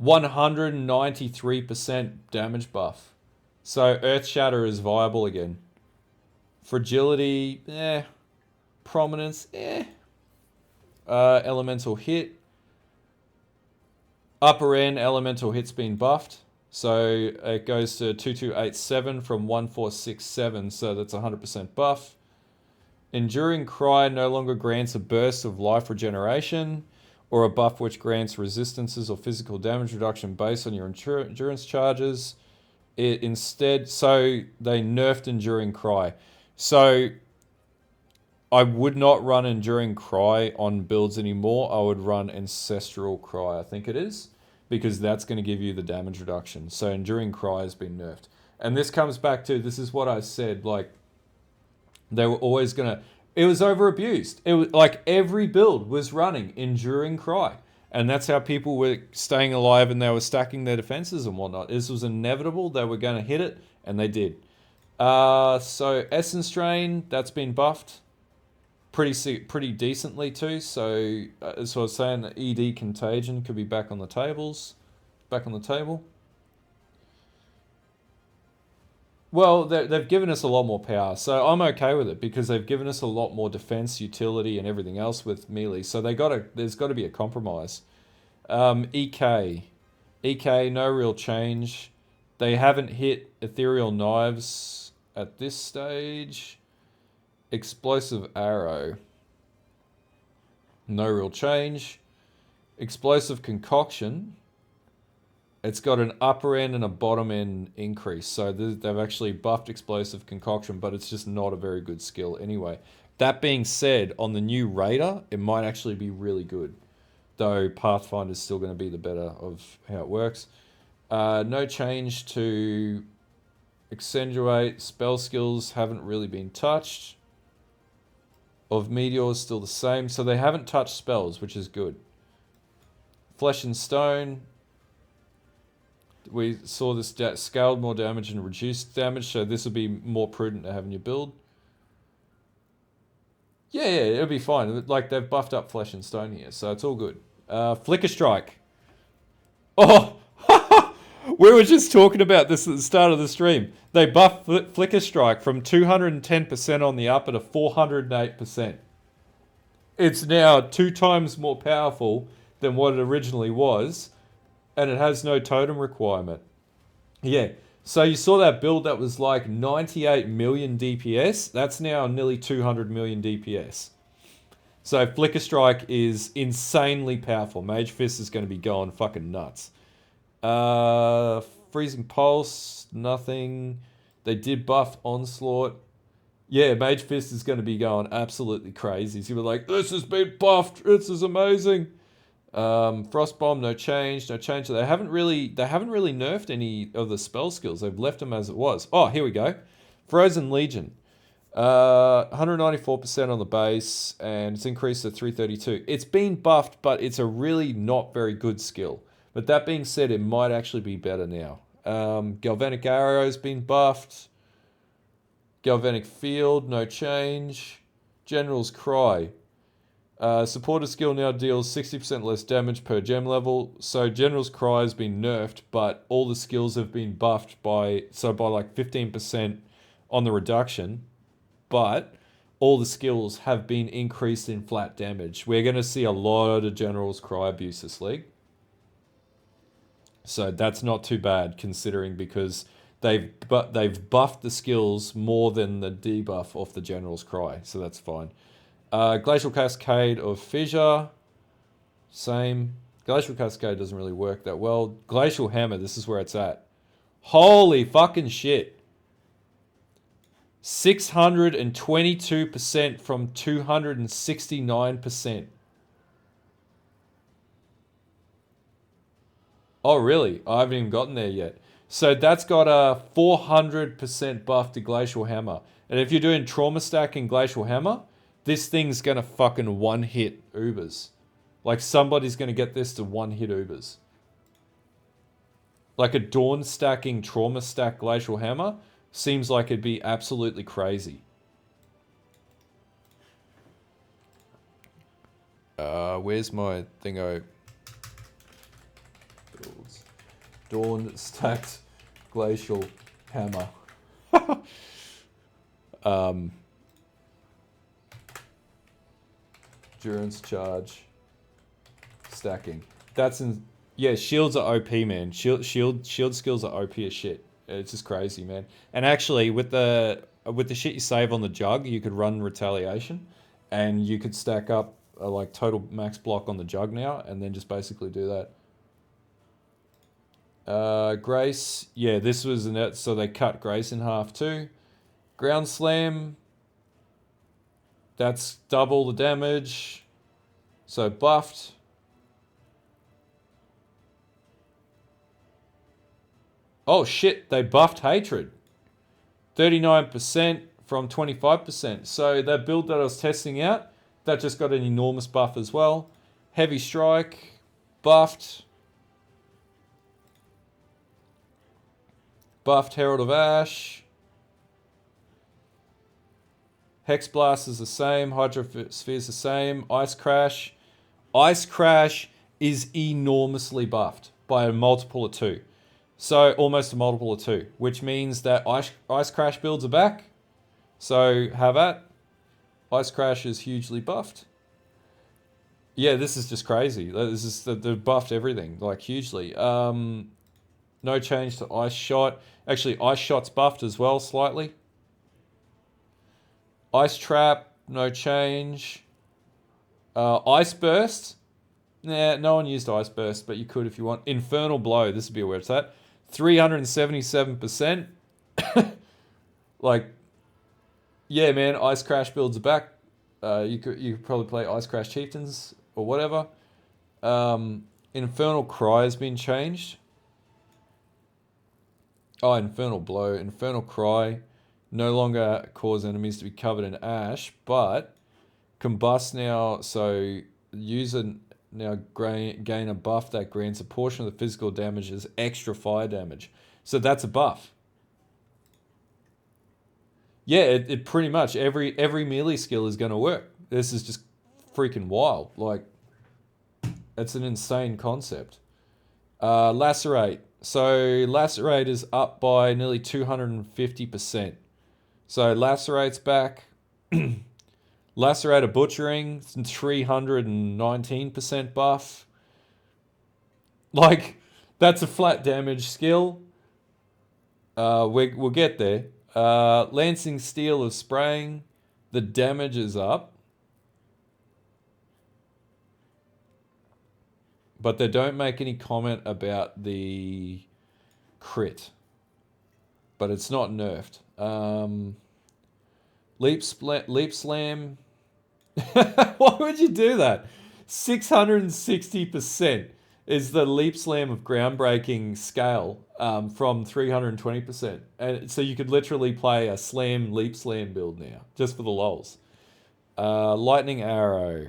193% damage buff. So Earth Shatter is viable again. Fragility, Prominence, Elemental Hit. Upper end, Elemental Hit's been buffed. So it goes to 2287 from 1467, so that's 100% buff. Enduring Cry no longer grants a burst of life regeneration or a buff which grants resistances or physical damage reduction based on your endurance charges. It instead, so they nerfed Enduring Cry. So I would not run Enduring Cry on builds anymore. I would run Ancestral Cry, I think it is, because that's going to give you the damage reduction. So Enduring Cry has been nerfed. And this comes back to, this is what I said, like, they were always going to, It was over abused. It was like every build was running Enduring Cry. And that's how people were staying alive and they were stacking their defenses and whatnot. This was inevitable. They were going to hit it, and they did. So Essence Drain, that's been buffed pretty decently too. So as I was saying, the ED Contagion could be back on the tables. Back on the table. Well, they've given us a lot more power, so I'm okay with it because they've given us a lot more defense, utility, and everything else with melee. So there's got to be a compromise. EK, no real change. They haven't hit Ethereal Knives at this stage. Explosive Arrow, no real change. Explosive Concoction. It's got an upper end and a bottom end increase. So they've actually buffed Explosive Concoction, but it's just not a very good skill anyway. That being said, on the new Raider, it might actually be really good. Though Pathfinder's still going to be the better of how it works. No change to Accentuate. Spell skills haven't really been touched. Of Meteor is still the same. So they haven't touched spells, which is good. Flesh and Stone. We saw this scaled more damage and reduced damage, so this would be more prudent to have in your build. Yeah, it'll be fine. Like, they've buffed up Flesh and Stone here, so it's all good. Flicker Strike. Oh! We were just talking about this at the start of the stream. They buffed Flicker Strike from 210% on the upper to 408%. It's now 2 times more powerful than what it originally was. And it has no totem requirement. Yeah. So you saw that build that was like 98 million DPS. That's now nearly 200 million DPS. So Flicker Strike is insanely powerful. Mage Fist is going to be going fucking nuts. Freezing Pulse, nothing. They did buff Onslaught. Yeah, Mage Fist is going to be going absolutely crazy. So you were like, this has been buffed. This is amazing. Frostbomb, no change. They haven't really nerfed any of the spell skills. They've left them as it was. Oh, here we go. Frozen Legion. 194% on the base, and it's increased to 332. It's been buffed, but it's a really not very good skill. But that being said, it might actually be better now. Galvanic Arrow's been buffed. Galvanic Field, no change. General's Cry. Supporter skill now deals 60% less damage per gem level. So General's Cry has been nerfed, but all the skills have been buffed by like 15% on the reduction. But all the skills have been increased in flat damage. We're going to see a lot of General's Cry abuse this league. So that's not too bad considering because they've buffed the skills more than the debuff off the General's Cry. So that's fine. Glacial Cascade of Fissure. Same. Glacial Cascade doesn't really work that well. Glacial Hammer, this is where it's at. Holy fucking shit. 622% from 269%. Oh, really? I haven't even gotten there yet. So that's got a 400% buff to Glacial Hammer. And if you're doing Trauma Stack in Glacial Hammer, this thing's going to fucking one-hit Ubers. Like, somebody's going to get this to one-hit Ubers. Like, a Dawn stacking Trauma Stack Glacial Hammer seems like it'd be absolutely crazy. Where's my thingo? Builds. Dawn stacked Glacial Hammer. Endurance charge. Stacking. That's in... Yeah, shields are OP, man. Shield skills are OP as shit. It's just crazy, man. And actually, with the shit you save on the jug, you could run retaliation, and you could stack up a like total max block on the jug now, and then just basically do that. Grace, yeah, this was net, so they cut Grace in half too. Ground Slam, that's double the damage, so buffed. Oh shit, they buffed Hatred. 39% from 25%. So that build that I was testing out, that just got an enormous buff as well. Heavy Strike, buffed. Buffed Herald of Ash. Hex Blast is the same. Hydrosphere is the same. Ice Crash. Ice Crash is enormously buffed by a multiple of 2. So almost a multiple of 2, which means that Ice Crash builds are back. So have at. Ice Crash is hugely buffed. Yeah, this is just crazy. This is they've buffed everything like hugely. No change to Ice Shot. Actually, Ice Shot's buffed as well slightly. Ice Trap, no change. Ice Burst. Nah, no one used Ice Burst, but you could if you want. Infernal Blow, this would be where it's at. 377%. Like, yeah, man, Ice Crash builds are back. You could probably play Ice Crash Chieftains or whatever. Infernal Cry has been changed. Oh, Infernal Blow. Infernal Cry no longer cause enemies to be covered in ash, but combust now, so user now gain a buff that grants a portion of the physical damage as extra fire damage. So that's a buff. Yeah, it pretty much, every melee skill is going to work. This is just freaking wild. Like, it's an insane concept. Lacerate. So Lacerate is up by nearly 250%. So Lacerate's back. Lacerate a Butchering, 319% buff. Like, that's a flat damage skill. We'll get there. Lancing Steel of Spraying, the damage is up. But they don't make any comment about the crit. But it's not nerfed. Leap Slam. Why would you do that? 660% is the Leap Slam of groundbreaking scale from 320%. And so you could literally play a Leap Slam build now, just for the lols. Lightning Arrow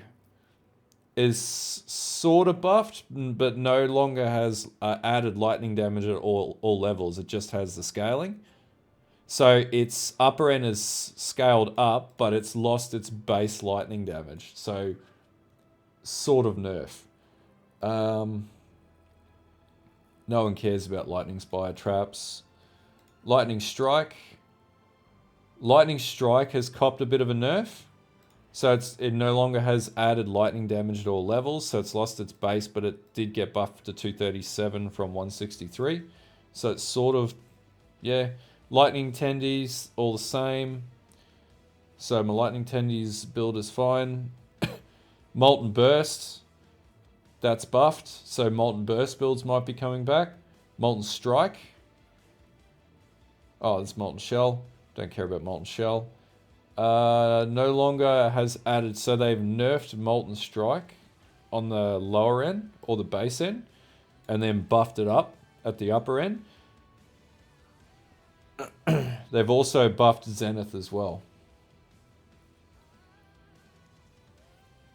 is sort of buffed, but no longer has added lightning damage at all levels. It just has the scaling. So its upper end is scaled up, but it's lost its base lightning damage. So sort of nerf. No one cares about Lightning Spire traps. Lightning Strike. Lightning Strike has copped a bit of a nerf. So it no longer has added lightning damage at all levels. So it's lost its base, but it did get buffed to 237 from 163. So it's sort of, yeah. Lightning Tendies, all the same. So my Lightning Tendies build is fine. Molten Burst, that's buffed. So Molten Burst builds might be coming back. Molten Strike. Oh, it's Molten Shell. Don't care about Molten Shell. No longer has added, so they've nerfed Molten Strike on the lower end, or the base end, and then buffed it up at the upper end. They've also buffed Zenith as well.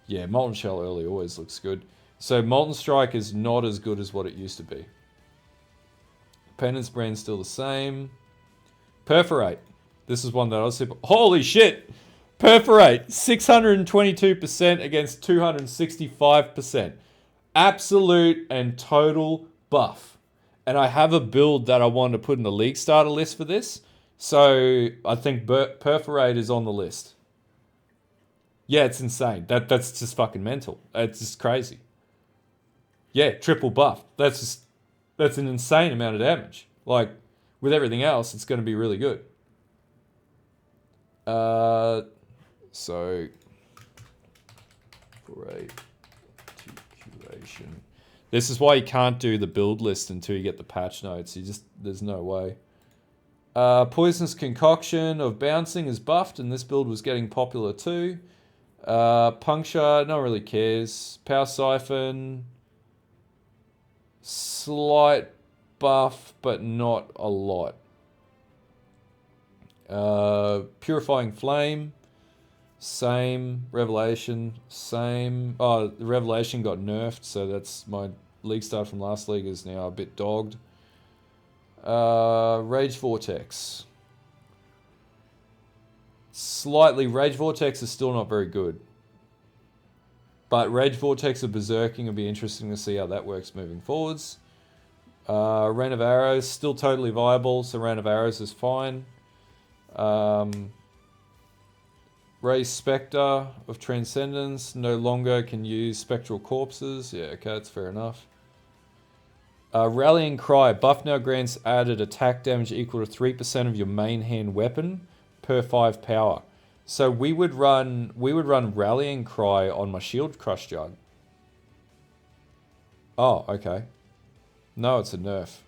Yeah, Molten Shell early always looks good. So Molten Strike is not as good as what it used to be. Penance Brand's still the same. Perforate. This is one that I was super... Holy shit! Perforate. 622% against 265%. Absolute and total buff. And I have a build that I wanted to put in the League Starter list for this. So I think Perforate is on the list. Yeah, it's insane. That's just fucking mental. It's just crazy. Yeah, triple buff. That's an insane amount of damage. Like, with everything else, it's going to be really good. So, great curation. This is why you can't do the build list until you get the patch notes. There's no way. Poisonous Concoction of Bouncing is buffed, and this build was getting popular too. Puncture, no one really cares. Power Siphon, slight buff, but not a lot. Purifying Flame, same. Revelation, same. Oh, the Revelation got nerfed, so that's my league start from last league is now a bit dogged. Rage Vortex. Slightly, Rage Vortex is still not very good. But Rage Vortex or Berserking will be interesting to see how that works moving forwards. Rain of Arrows, still totally viable, so Rain of Arrows is fine. Raise Spectre of Transcendence, no longer can use Spectral Corpses. Yeah, okay, that's fair enough. Rallying Cry, buff now grants added attack damage equal to 3% of your main hand weapon per 5 power. So we would run Rallying Cry on my Shield Crush Jug. Oh, okay. No, it's a nerf.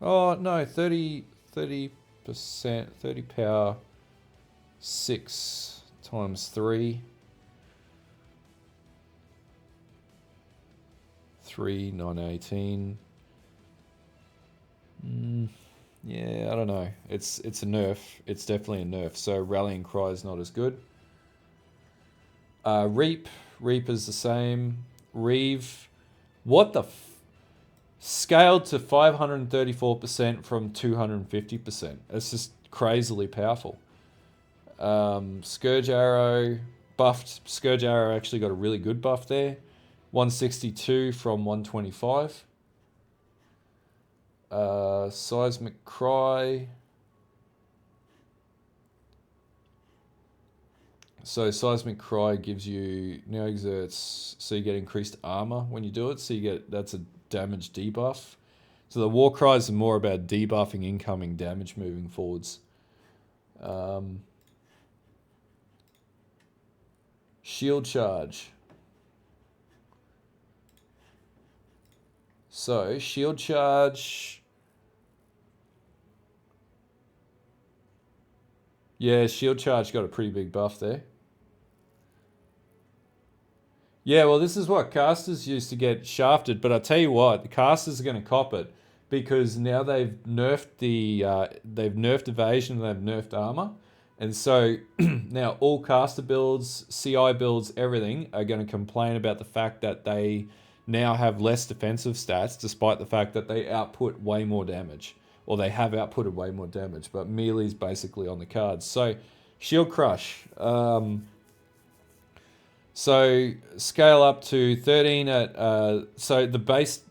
Oh, no, 30%, 30 power, 6 times 3. 3, 9, 18. Yeah, I don't know. It's a nerf. It's definitely a nerf. So Rallying Cry is not as good. Reap is the same. Reeve. What the scaled to 534% from 250%. It's just crazily powerful. Scourge Arrow. Buffed. Scourge Arrow actually got a really good buff there. 162 from 125. Seismic Cry. So Seismic Cry gives you now exerts, so you get increased armor when you do it. So you get, that's a damage debuff. So the War Cries are more about debuffing incoming damage moving forwards. Shield Charge. So Shield Charge. Yeah, Shield Charge got a pretty big buff there. Yeah, well, this is what casters used to get shafted, but I tell you what, the casters are going to cop it because now they've nerfed evasion, and they've nerfed armor, and so now all caster builds, CI builds, everything are going to complain about the fact that they now have less defensive stats, despite the fact that they output way more damage, or they have outputted way more damage, but melee's basically on the cards. So Shield Crush. So scale up to 13 at so the base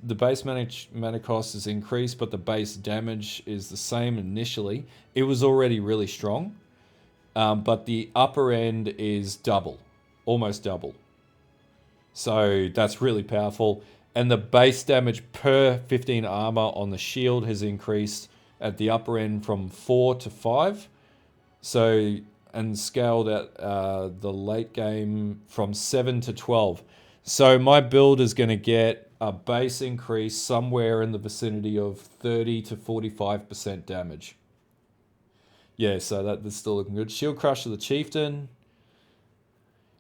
mana cost is increased, but the base damage is the same initially. It was already really strong, but the upper end is double, almost double. So that's really powerful. And the base damage per 15 armor on the shield has increased at the upper end from 4 to 5. So, and scaled at the late game from 7 to 12. So my build is going to get a base increase somewhere in the vicinity of 30 to 45% damage. Yeah, so that's still looking good. Shield Crush of the Chieftain.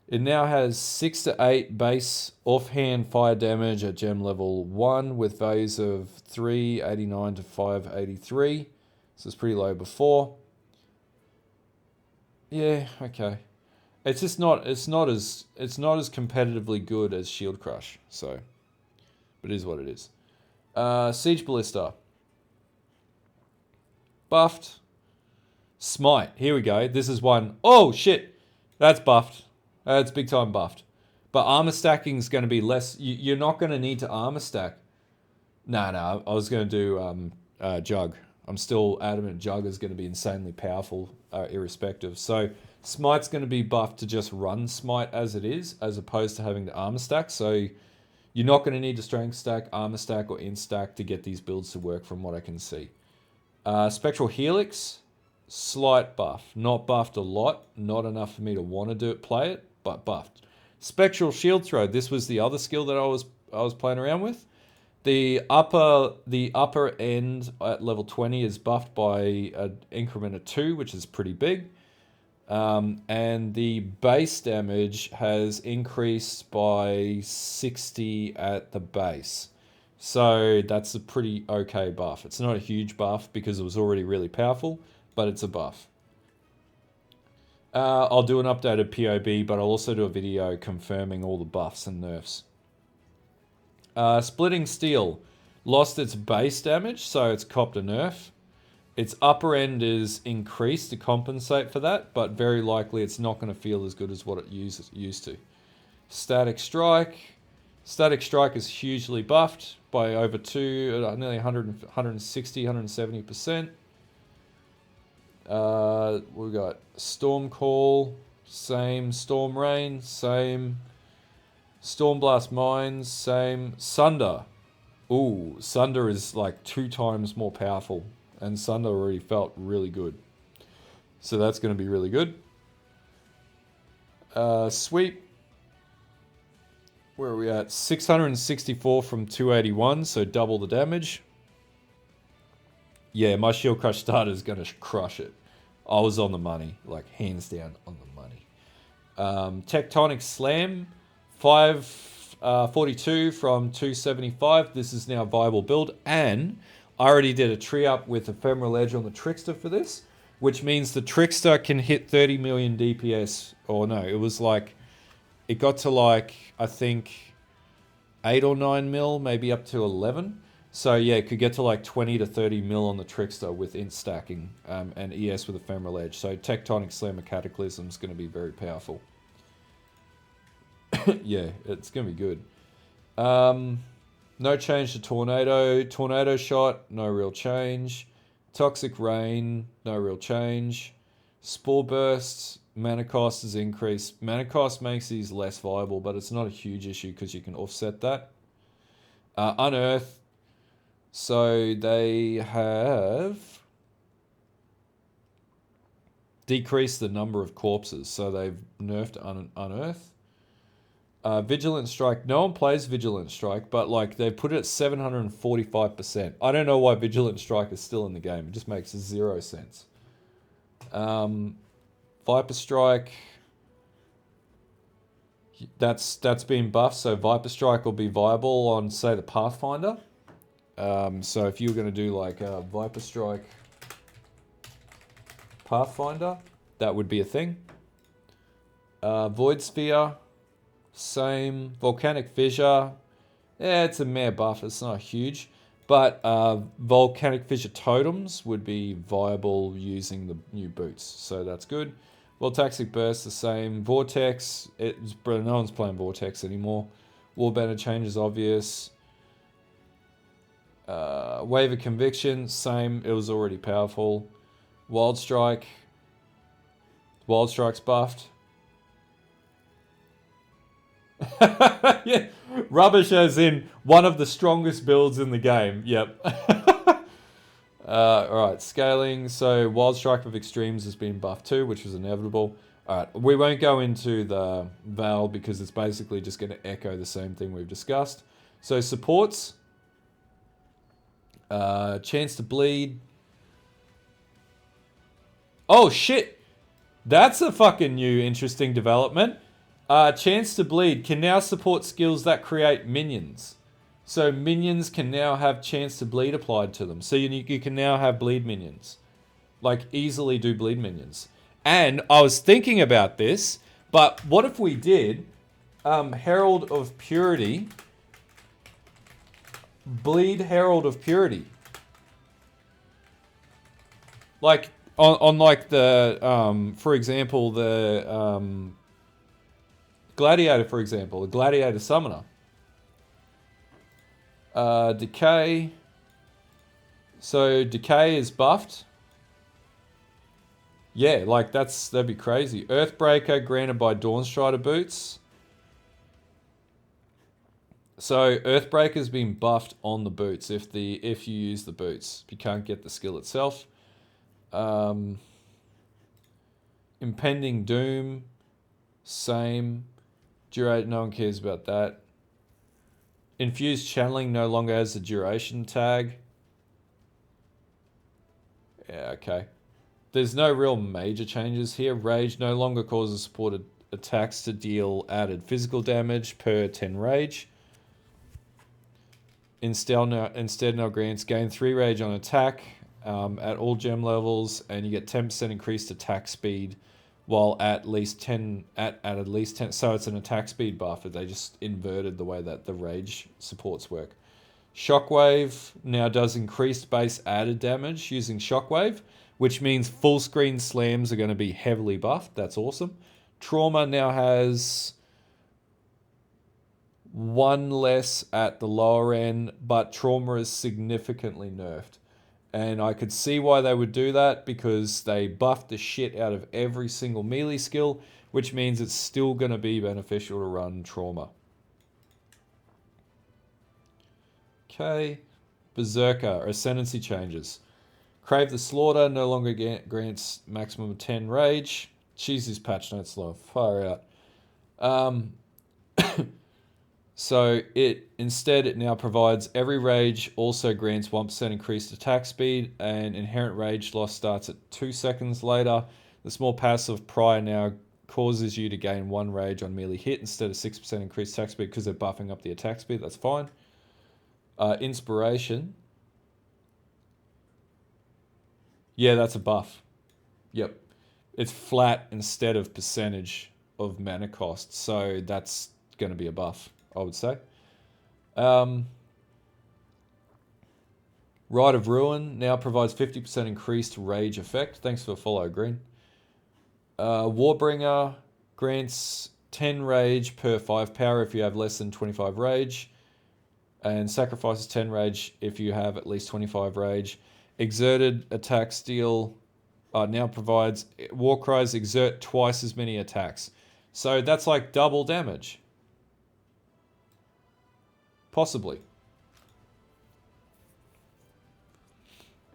It now has 6 to 8 base offhand fire damage at gem level 1 with values of 389 to 583. So it's pretty low before. Yeah, okay. It's just not as competitively good as Shield Crush, so but it is what it is. Siege Ballista. Buffed. Smite. Here we go. This is one. Oh shit. That's buffed. It's big time buffed. But armor stacking is going to be less. You're not going to need to armor stack. No, I was going to do Jug. I'm still adamant Jug is going to be insanely powerful, irrespective. So Smite's going to be buffed to just run Smite as it is, as opposed to having to armor stack. So you're not going to need to strength stack, armor stack, or instack to get these builds to work from what I can see. Spectral Helix, slight buff. Not buffed a lot. Not enough for me to want to play it, but buffed. Spectral Shield Throw. This was the other skill that I was playing around with. The upper end at level 20 is buffed by an increment of 2, which is pretty big. And the base damage has increased by 60 at the base. So that's a pretty okay buff. It's not a huge buff because it was already really powerful, but it's a buff. I'll do an updated POB, but I'll also do a video confirming all the buffs and nerfs. Splitting Steel lost its base damage, so it's copped a nerf. Its upper end is increased to compensate for that, but very likely it's not going to feel as good as what it used to. Static Strike. Static Strike is hugely buffed by over nearly 160, 170%. We got Storm Call, same. Storm Rain, same. Storm Blast Mines, same. Sunder. Ooh, Sunder is like 2 times more powerful, and Sunder already felt really good. So that's going to be really good. Sweep. Where are we at? 664 from 281, so double the damage. Yeah, my Shield Crush starter is going to crush it. I was on the money, like hands down on the money. Tectonic Slam, 542 from 275. This is now a viable build, and I already did a tree up with Ephemeral Edge on the Trickster for this, which means the Trickster can hit 30 million DPS, or no, it was like, it got to like, I think, 8 or 9 mil, maybe up to 11. So yeah, it could get to like 20 to 30 mil on the Trickster with int stacking and ES with Ephemeral Edge. So Tectonic Slam of Cataclysm is going to be very powerful. Yeah, it's going to be good. No change to Tornado. Tornado Shot, no real change. Toxic Rain, no real change. Spore Burst, mana cost is increased. Mana cost makes these less viable, but it's not a huge issue because you can offset that. Unearth. So they have decreased the number of corpses. So they've nerfed Unearth. Vigilant Strike. No one plays Vigilant Strike, but like they put it at 745%. I don't know why Vigilant Strike is still in the game. It just makes 0 sense. Viper Strike. That's been buffed, so Viper Strike will be viable on, say, the Pathfinder. So if you're going to do like a Viper Strike Pathfinder, that would be a thing. Void Sphere, same. Volcanic Fissure, yeah, it's a mere buff, it's not huge. But Volcanic Fissure Totems would be viable using the new boots, so that's good. Voltaxic Burst, the same. Vortex, no one's playing Vortex anymore. Warbender change is obvious. Wave of Conviction, same. It was already powerful. Wild Strike. Wild Strike's buffed. Yeah, rubbish as in one of the strongest builds in the game. Yep. Alright, scaling. So Wild Strike of Extremes has been buffed too, which was inevitable. Alright, we won't go into the Val because it's basically just going to echo the same thing we've discussed. So supports. Chance to bleed. Oh shit! That's a fucking new interesting development. Chance to bleed can now support skills that create minions. So minions can now have chance to bleed applied to them. So you can now have bleed minions. Like easily do bleed minions. And I was thinking about this, but what if we did Herald of Purity, bleed Herald of Purity? Like on like the for example the Gladiator, for example, the Gladiator Summoner. Decay. So Decay is buffed. Yeah, like that'd be crazy. Earthbreaker granted by Dawnstrider boots. So Earthbreaker's been buffed on the boots if you use the boots. You can't get the skill itself. Impending Doom, same. Durate, no one cares about that. Infused Channeling no longer has the duration tag. Yeah, okay. There's no real major changes here. Rage no longer causes supported attacks to deal added physical damage per 10 rage. instead now grants gain 3 rage on attack at all gem levels, and you get 10% increased attack speed while at least 10 at least 10. So it's an attack speed buff. They just inverted the way that the rage supports work. Shockwave now does increased base added damage using Shockwave, which means full screen slams are going to be heavily buffed. That's awesome. Trauma now has 1 less at the lower end, but Trauma is significantly nerfed. And I could see why they would do that, because they buffed the shit out of every single melee skill, which means it's still going to be beneficial to run Trauma. Okay. Berserker, Ascendancy changes. Crave the Slaughter no longer grants maximum of 10 rage. Jeez, this patch notes slow. Far out. So it now provides every rage also grants 1% increased attack speed, and inherent rage loss starts at 2 seconds later. The small passive prior now causes you to gain 1 rage on melee hit instead of 6% increased attack speed, because they're buffing up the attack speed. That's fine. Inspiration. Yeah, that's a buff. Yep. It's flat instead of percentage of mana cost, so that's going to be a buff, I would say. Rite of Ruin now provides 50% increased rage effect. Thanks for follow, Green. Warbringer grants 10 rage per 5 power if you have less than 25 rage, and sacrifices 10 rage if you have at least 25 rage. Exerted attack steal now provides Warcries exert twice as many attacks. So that's like double damage. Possibly.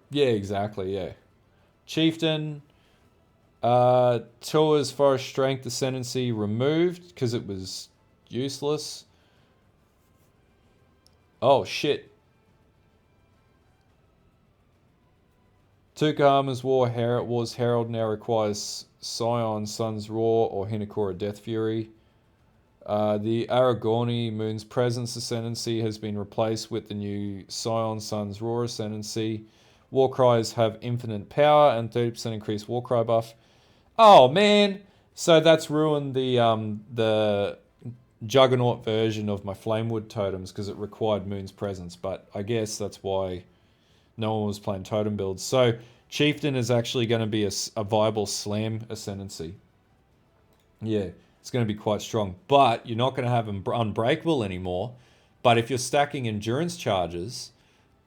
Yeah, exactly, yeah. Chieftain. Tour's Forest Strength Ascendancy removed because it was useless. Oh, shit. Tukahama's War's Herald now requires Scion, Sun's Roar, or Hinakura Death Fury. The Aragorni Moon's Presence Ascendancy has been replaced with the new Scion, Sun's Roar Ascendancy. Warcries have infinite power and 30% increased Warcry buff. Oh, man! So that's ruined the Juggernaut version of my Flamewood totems because it required Moon's Presence, but I guess that's why no one was playing totem builds. So Chieftain is actually going to be a viable slam ascendancy. Yeah, it's going to be quite strong. But you're not going to have Unbreakable anymore. But if you're stacking endurance charges,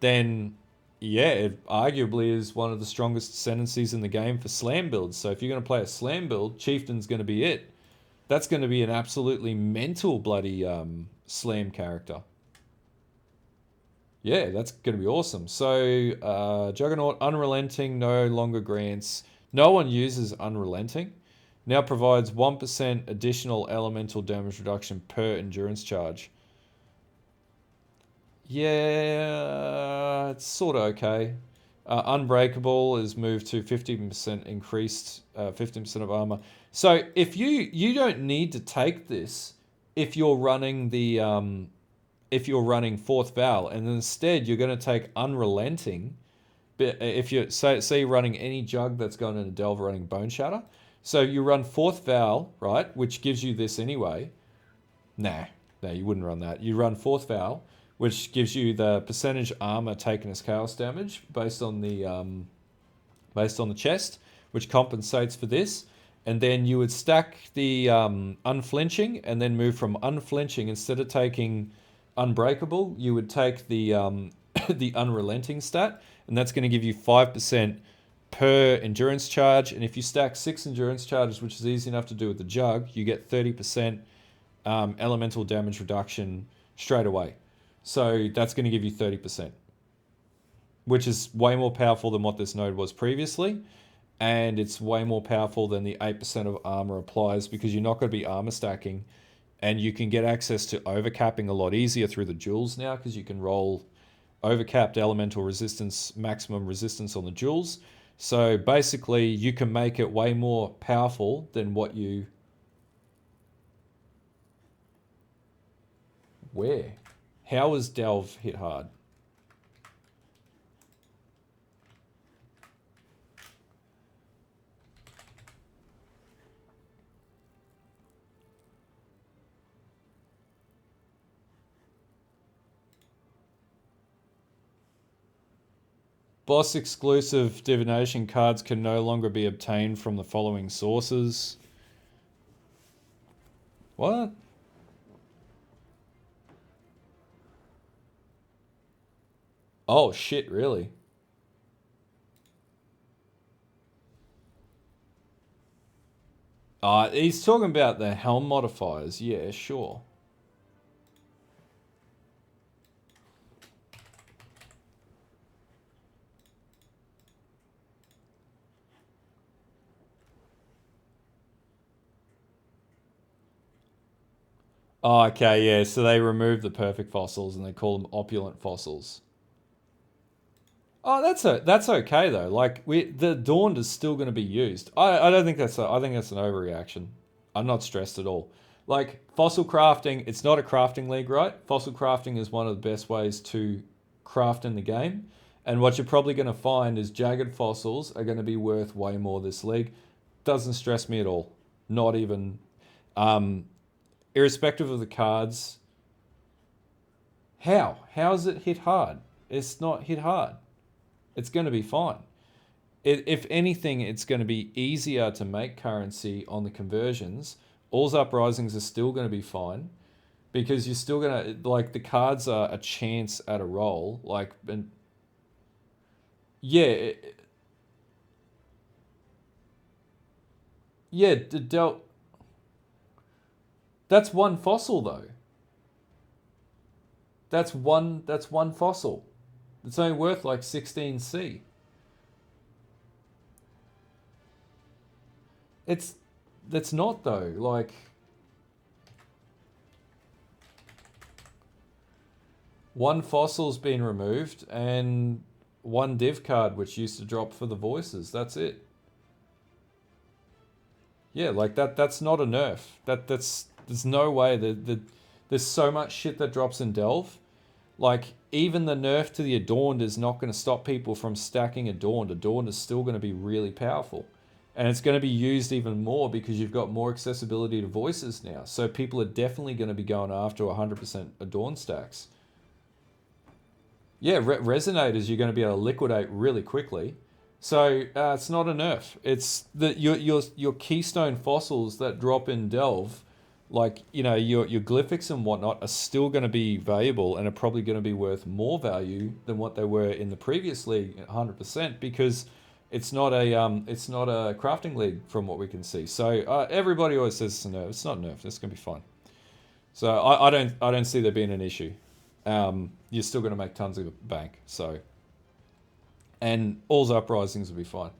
then yeah, it arguably is one of the strongest ascendancies in the game for slam builds. So if you're going to play a slam build, Chieftain's going to be it. That's going to be an absolutely mental bloody slam character. Yeah, that's going to be awesome. So, Juggernaut Unrelenting no longer grants. No one uses Unrelenting. Now provides 1% additional elemental damage reduction per endurance charge. Yeah, it's sort of okay. Unbreakable is moved to 15% increased, 15% of armor. So if you don't need to take this if you're running the if you're running Fourth Vow, and instead you're going to take Unrelenting. But if you say you're running any jug that's going into Delver running Bone Shatter, so you run Fourth Vow, right, which gives you this anyway. Nah, you wouldn't run that. You run Fourth Vow, which gives you the percentage armor taken as chaos damage based on the chest, which compensates for this. And then you would stack the Unflinching, and then move from Unflinching, instead of taking Unbreakable, you would take the the Unrelenting stat, and that's going to give you 5% per endurance charge. And if you stack 6 endurance charges, which is easy enough to do with the jug, you get 30% elemental damage reduction straight away. So that's going to give you 30%, which is way more powerful than what this node was previously. And it's way more powerful than the 8% of armor applies, because you're not going to be armor stacking. And you can get access to overcapping a lot easier through the jewels now, because you can roll overcapped elemental resistance, maximum resistance on the jewels. So basically, you can make it way more powerful than what you... Where? How was Delve hit hard? Boss exclusive divination cards can no longer be obtained from the following sources. What? Oh shit, really? He's talking about the helm modifiers. Yeah, sure. Oh, okay, yeah. So they removed the perfect fossils and they call them opulent fossils. Oh, that's okay though. Like the Dawned is still going to be used. I don't think I think that's an overreaction. I'm not stressed at all. Like fossil crafting, it's not a crafting league, right? Fossil crafting is one of the best ways to craft in the game. And what you're probably going to find is jagged fossils are going to be worth way more this league. Doesn't stress me at all. Not even. Um, Irrespective of the cards. How is it hit hard? It's not hit hard. It's going to be fine. If anything, it's going to be easier to make currency on the conversions. All's Uprisings are still going to be fine because you're still going to, like, the cards are a chance at a roll. Like, and yeah, yeah, that's one fossil though. That's one fossil. It's only worth like 16C. It's that's not though. Like one fossil's been removed and one div card which used to drop for the voices. That's it. Yeah, like that's not a nerf. That's there's no way that there's so much shit that drops in Delve. Like even the nerf to the Adorned is not going to stop people from stacking Adorned. Adorned is still going to be really powerful. And it's going to be used even more because you've got more accessibility to voices now. So people are definitely going to be going after 100% Adorned stacks. Yeah, resonators you're going to be able to liquidate really quickly. So it's not a nerf. It's your keystone fossils that drop in Delve, like your glyphics and whatnot, are still going to be valuable and are probably going to be worth more value than what they were in the previous league, 100%, because it's not a crafting league from what we can see. So everybody always says it's a nerf. It's not a nerf. It's going to be fine. So I don't see there being an issue. You're still going to make tons of bank. So. And All's Uprisings will be fine.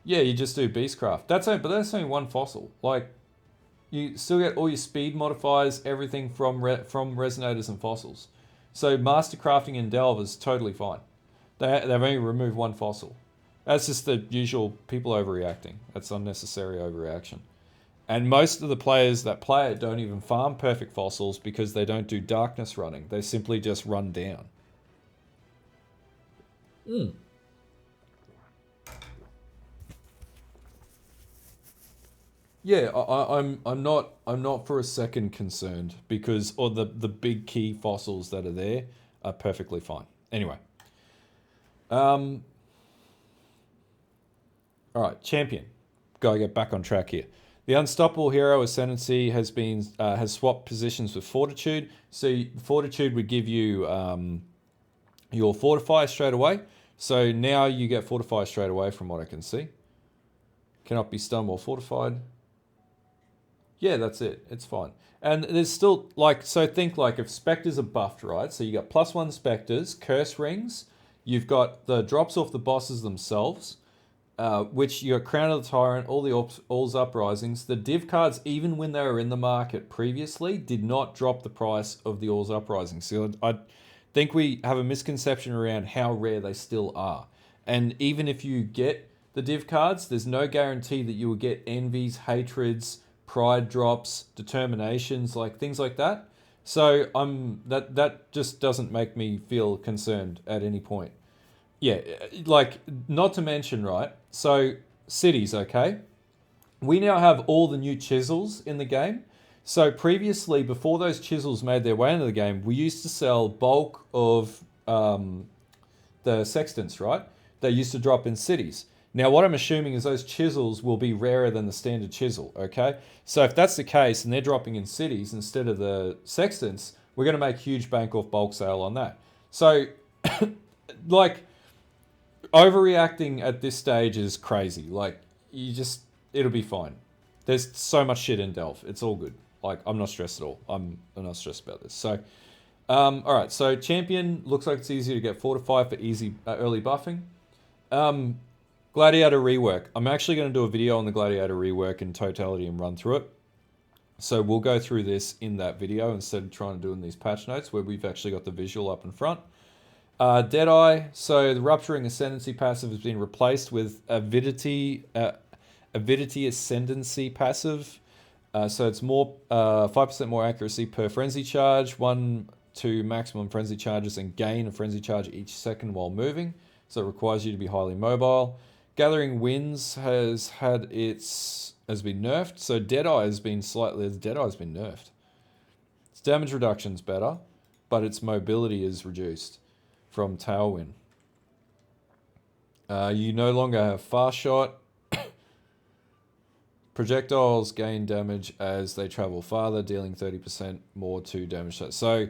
Yeah, you just do Beastcraft. But that's only one fossil. Like, you still get all your speed modifiers, everything from resonators and fossils. So Master Crafting and Delve is totally fine. They've only removed one fossil. That's just the usual people overreacting. That's unnecessary overreaction. And most of the players that play it don't even farm perfect fossils because they don't do darkness running. They simply just run down. Mm. Yeah, I'm not for a second concerned because the big key fossils that are there are perfectly fine. Anyway, all right, champion. Gotta get back on track here. The Unstoppable Hero Ascendancy has swapped positions with Fortitude. So Fortitude would give you your Fortify straight away. So now you get Fortify straight away from what I can see. Cannot be stunned while fortified. Yeah, that's it. It's fine. And there's still, think if Spectres are buffed, right? So you got +1 Spectres, Curse Rings. You've got the drops off the bosses themselves. Which you got Crown of the Tyrant, all the All's Uprisings. The div cards, even when they were in the market previously, did not drop the price of the All's Uprisings. So I think we have a misconception around how rare they still are. And even if you get the div cards, there's no guarantee that you will get Envies, Hatreds, pride drops, determinations, like things like that. So that just doesn't make me feel concerned at any point. Yeah, like not to mention, right? So cities, okay? We now have all the new chisels in the game. So previously, before those chisels made their way into the game, we used to sell bulk of the sextants, right? They used to drop in cities. Now, what I'm assuming is those chisels will be rarer than the standard chisel, okay? So if that's the case and they're dropping in cities instead of the sextants, we're going to make huge bank off bulk sale on that. So, like, overreacting at this stage is crazy. Like, it'll be fine. There's so much shit in Delph. It's all good. Like, I'm not stressed at all. I'm not stressed about this. So, all right. So, champion looks like it's easier to get 4 to 5 for easy early buffing. Gladiator rework. I'm actually going to do a video on the Gladiator rework in totality and run through it. So we'll go through this in that video instead of trying to do in these patch notes where we've actually got the visual up in front. Deadeye. So the Rupturing Ascendancy passive has been replaced with Avidity Ascendancy passive. So it's more 5% more accuracy per frenzy charge, 1 to maximum frenzy charges, and gain a frenzy charge each second while moving. So it requires you to be highly mobile. Gathering Winds has been nerfed. So Deadeye's been nerfed. Its damage reduction's better, but its mobility is reduced from Tailwind. You no longer have Fast Shot. Projectiles gain damage as they travel farther, dealing 30% more to damage. So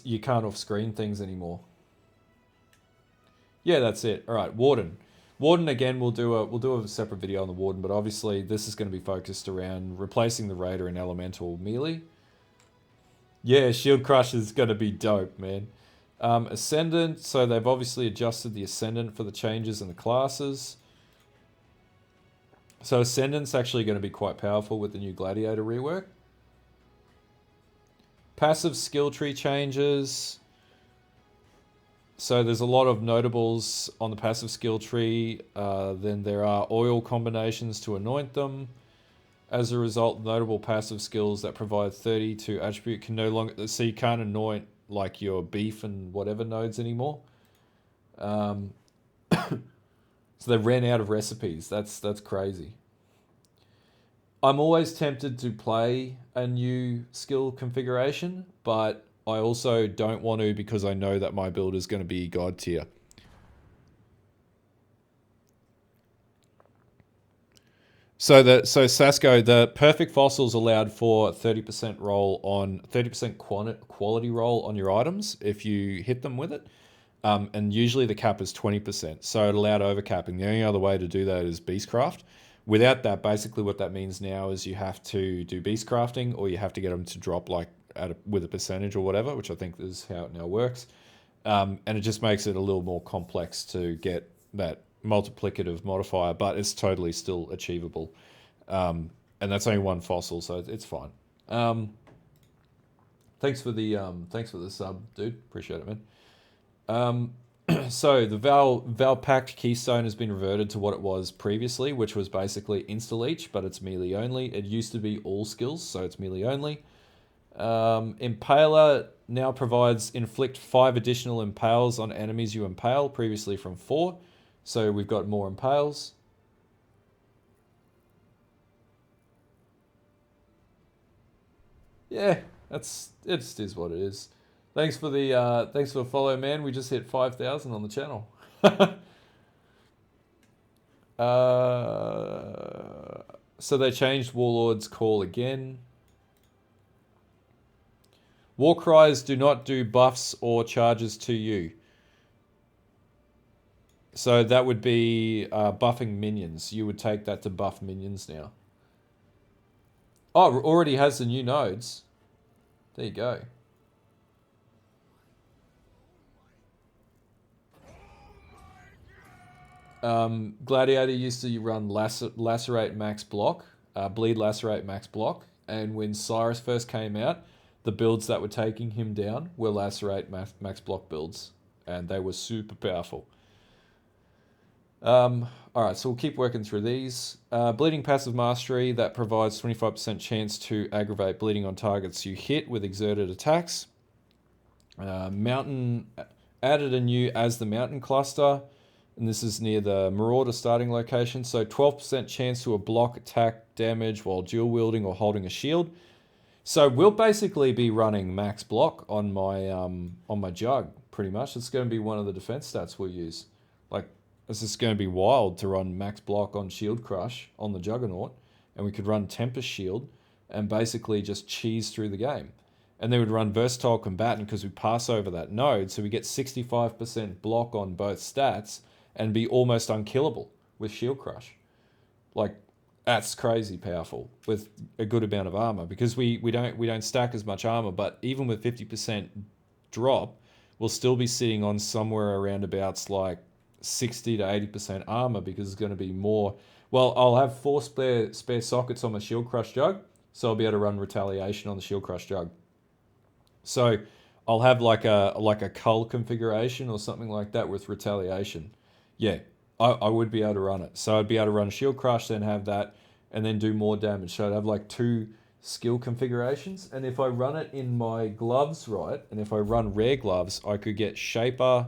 you can't off-screen things anymore. Yeah, that's it. All right, Warden. Warden again. We'll do a separate video on the Warden, but obviously this is going to be focused around replacing the Raider in Elemental melee. Yeah, Shield Crush is going to be dope, man. Ascendant. So they've obviously adjusted the Ascendant for the changes in the classes. So Ascendant's actually going to be quite powerful with the new Gladiator rework. Passive skill tree changes. So there's a lot of notables on the passive skill tree. Then there are oil combinations to anoint them. As a result, notable passive skills that provide 32 attribute can no longer... So you can't anoint like your beef and whatever nodes anymore. So they ran out of recipes. That's crazy. I'm always tempted to play a new skill configuration, but I also don't want to because I know that my build is going to be God tier. So Sasco, the perfect fossils allowed for 30% roll on 30% quality roll on your items if you hit them with it. And usually the cap is 20%. So it allowed overcapping. The only other way to do that is Beastcraft. Without that, basically what that means now is you have to do Beastcrafting or you have to get them to drop like with a percentage or whatever, which I think is how it now works. And it just makes it a little more complex to get that multiplicative modifier, but it's totally still achievable. And that's only one fossil, so it's fine. Thanks for the sub, dude. Appreciate it, man. So the Val Pact Keystone has been reverted to what it was previously, which was basically insta-leech, but it's melee only. It used to be all skills, so it's melee only. Impaler now provides inflict 5 additional impales on enemies you impale, previously from 4. So we've got more impales. Yeah, it just is what it is. Thanks for the follow, man. We just hit 5,000 on the channel. So they changed Warlord's Call again. War cries do not do buffs or charges to you. So that would be buffing minions. You would take that to buff minions now. Oh, it already has the new nodes. There you go. Gladiator used to run Lacerate Max Block, Bleed Lacerate Max Block, and when Cyrus first came out, the builds that were taking him down were Lacerate Max Block builds, and they were super powerful. Alright, so we'll keep working through these. Bleeding Passive Mastery, that provides 25% chance to aggravate bleeding on targets you hit with exerted attacks. Mountain, added a new As the Mountain cluster, and this is near the Marauder starting location. So 12% chance to a block, attack, damage while dual wielding or holding a shield. So we'll basically be running max block on my Jug, pretty much. It's going to be one of the defense stats we'll use. Like, this is going to be wild to run max block on Shield Crush on the Juggernaut, and we could run Tempest Shield and basically just cheese through the game. And then we'd run Versatile Combatant because we pass over that node, so we get 65% block on both stats and be almost unkillable with Shield Crush. Like, that's crazy powerful with a good amount of armor, because we don't stack as much armor, but even with 50% drop, we'll still be sitting on somewhere around about like 60 to 80% armor, because it's going to be more. Well, I'll have 4 spare sockets on my Shield Crush Jug, so I'll be able to run Retaliation on the Shield Crush Jug. So I'll have like a cull configuration or something like that with Retaliation. Yeah, I would be able to run it. So I'd be able to run Shield Crush, then have that, and then do more damage. So I'd have like 2 skill configurations. And if I run it in my gloves, right, and if I run rare gloves, I could get Shaper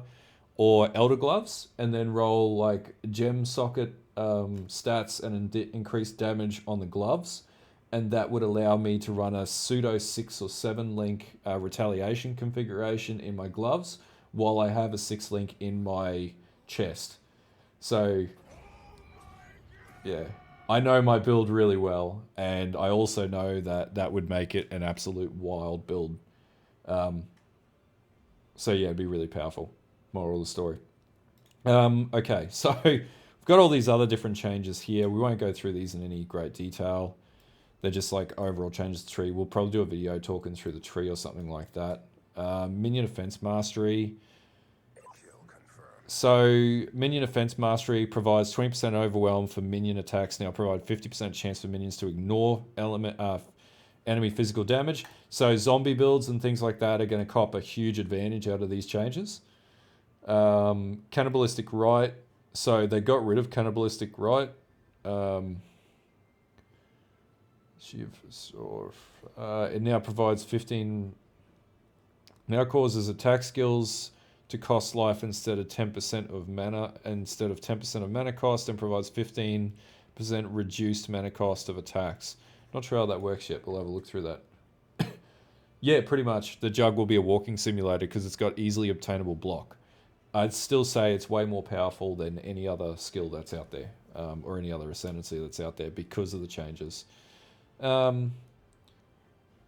or Elder Gloves, and then roll like gem socket stats and increase damage on the gloves. And that would allow me to run a pseudo 6 or 7 link retaliation configuration in my gloves, while I have a 6 link in my chest. So, yeah, I know my build really well, and I also know that that would make it an absolute wild build. So yeah, it'd be really powerful. Moral of the story. Okay, so we've got all these other different changes here. We won't go through these in any great detail. They're just like overall changes to the tree. We'll probably do a video talking through the tree or something like that. Minion Offense Mastery. So Minion Offense Mastery provides 20% overwhelm for minion attacks. Now provide 50% chance for minions to ignore enemy physical damage. So zombie builds and things like that are going to cop a huge advantage out of these changes. Cannibalistic Rite. So they got rid of Cannibalistic Rite. It now provides 15. Now causes attack skills to cost life instead of 10% of mana, instead of 10% of mana cost, and provides 15% reduced mana cost of attacks. Not sure how that works yet, but we'll have a look through that. Yeah, pretty much. The Jug will be a walking simulator because it's got easily obtainable block. I'd still say it's way more powerful than any other skill that's out there, or any other ascendancy that's out there, because of the changes.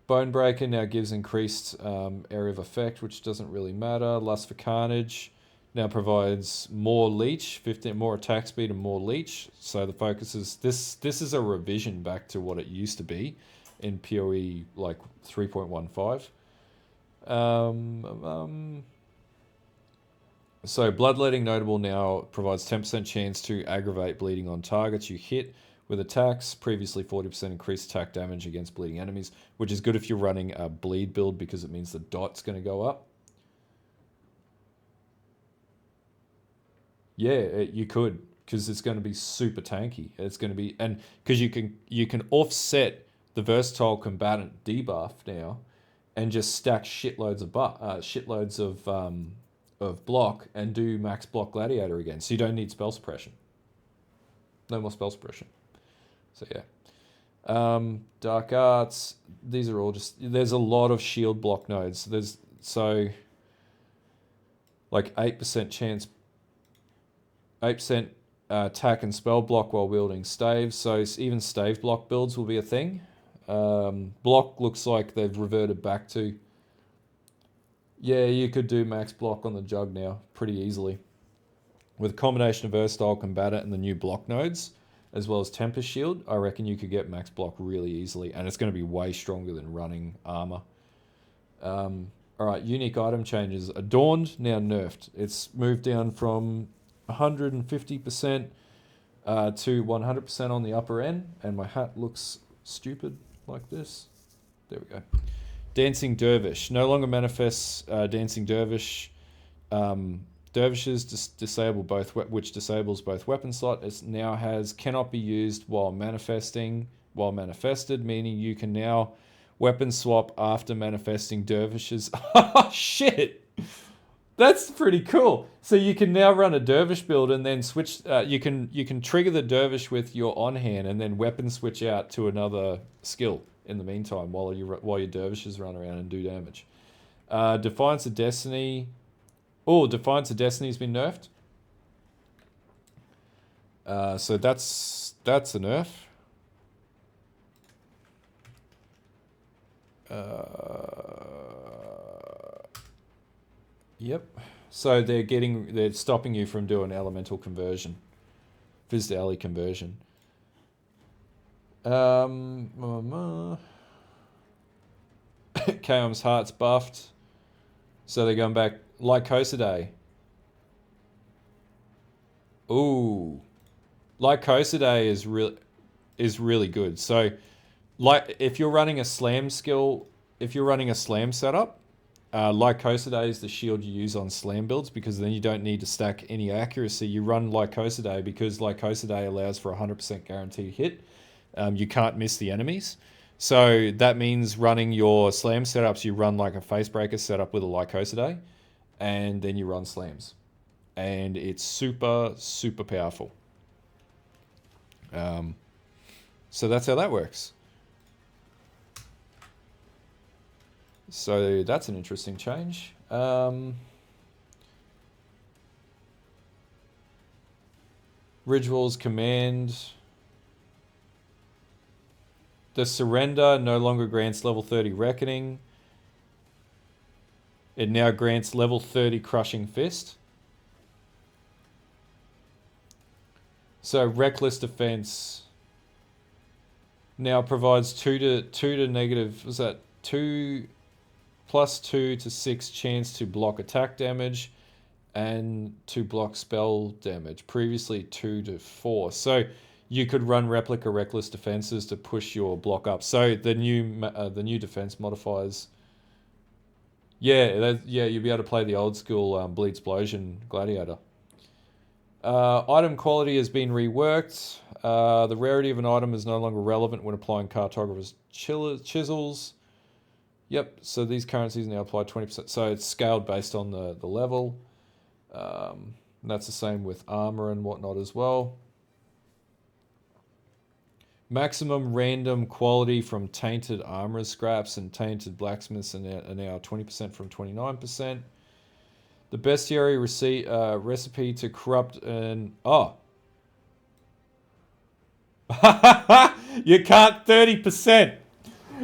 Bonebreaker now gives increased area of effect, which doesn't really matter. Lust for Carnage now provides more leech, 15 more attack speed and more leech. So the focus is this is a revision back to what it used to be in PoE like 3.15. So Bloodletting Notable now provides 10% chance to aggravate bleeding on targets you hit with attacks. Previously 40% increased attack damage against bleeding enemies, which is good if you're running a bleed build because it means the dot's going to go up. Yeah, you could, because it's going to be super tanky. It's going to be, and because you can offset the Versatile Combatant debuff now, and just stack shitloads of block and do max block Gladiator again. So you don't need spell suppression. No more spell suppression. So yeah. Dark Arts. These are all just, there's a lot of shield block nodes. There's so like 8% chance, 8% attack and spell block while wielding staves. So even stave block builds will be a thing. Block looks like they've reverted back to. Yeah, you could do max block on the Jug now pretty easily. With a combination of Versatile Combatant and the new block nodes, as well as Tempest Shield, I reckon you could get max block really easily, and it's going to be way stronger than running armor. Alright, unique item changes. Adorned, now nerfed. It's moved down from 150% to 100% on the upper end, and my hat looks stupid like this. There we go. Dancing Dervish. No longer manifests Dancing Dervish Dervishes disable both, which disables both weapon slot. It now has cannot be used while manifested, meaning you can now weapon swap after manifesting dervishes. Oh shit! That's pretty cool. So you can now run a dervish build and then switch. You can trigger the dervish with your on hand and then weapon switch out to another skill in the meantime while your dervishes run around and do damage. Defiance of Destiny. Oh, Defiance of Destiny's been nerfed. So that's a nerf. Yep. So they're stopping you from doing elemental conversion, Fist Alley conversion. Chaos Heart's buffed, so they're going back. Lycosidae. Ooh, Lycosidae is really good. So, like if you're running a slam skill, if you're running a slam setup, Lycosidae is the shield you use on slam builds because then you don't need to stack any accuracy. You run Lycosidae because Lycosidae allows for 100% guaranteed hit. You can't miss the enemies. So that means running your slam setups, you run like a Facebreaker setup with a Lycosidae, and then you run slams. And it's super, super powerful. So that's how that works. So that's an interesting change. Ridgewall's command. The surrender no longer grants level 30 Reckoning. It now grants level 30 Crushing Fist. So Reckless Defense now provides 2 to negative, was that 2 plus 2 to 6 chance to block attack damage and to block spell damage. Previously 2 to 4. So you could run Replica Reckless Defenses to push your block up. So the new defense modifiers. Yeah, you'll be able to play the old school Bleed Explosion Gladiator. Item quality has been reworked. The rarity of an item is no longer relevant when applying Cartographer's Chisels. Yep, so these currencies now apply 20%. So it's scaled based on the level. And that's the same with armor and whatnot as well. Maximum random quality from tainted armor scraps and tainted blacksmiths are now 20% from 29%. The bestiary recipe to corrupt and... Oh. You can't 30%.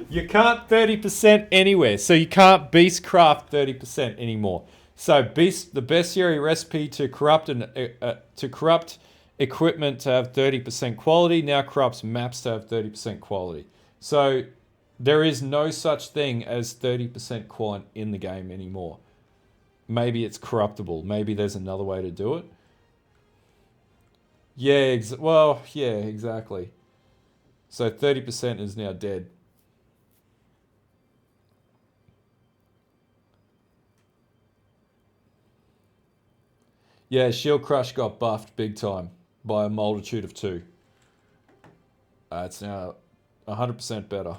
You can't 30% anywhere. So you can't beastcraft 30% anymore. So the bestiary recipe to corrupt equipment to have 30% quality now corrupts maps to have 30% quality. So there is no such thing as 30% quant in the game anymore. Maybe it's corruptible. Maybe there's another way to do it. Yeah, yeah, exactly. So 30% is now dead. Yeah, Shield Crush got buffed big time by a multitude of 2. It's now 100% better.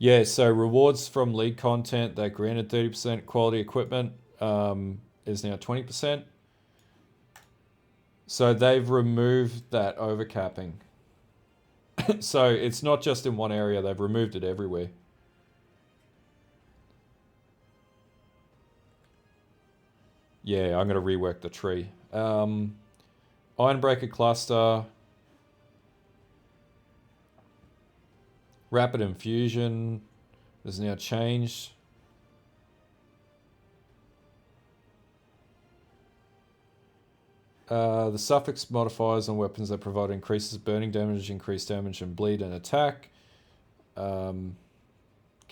Yeah, so rewards from league content that granted 30% quality equipment is now 20%. So they've removed that overcapping. So it's not just in one area, they've removed it everywhere. Yeah, I'm going to rework the tree. Ironbreaker Cluster. Rapid Infusion has now changed. The suffix modifiers on weapons that provide increases burning damage, increased damage, and bleed and attack can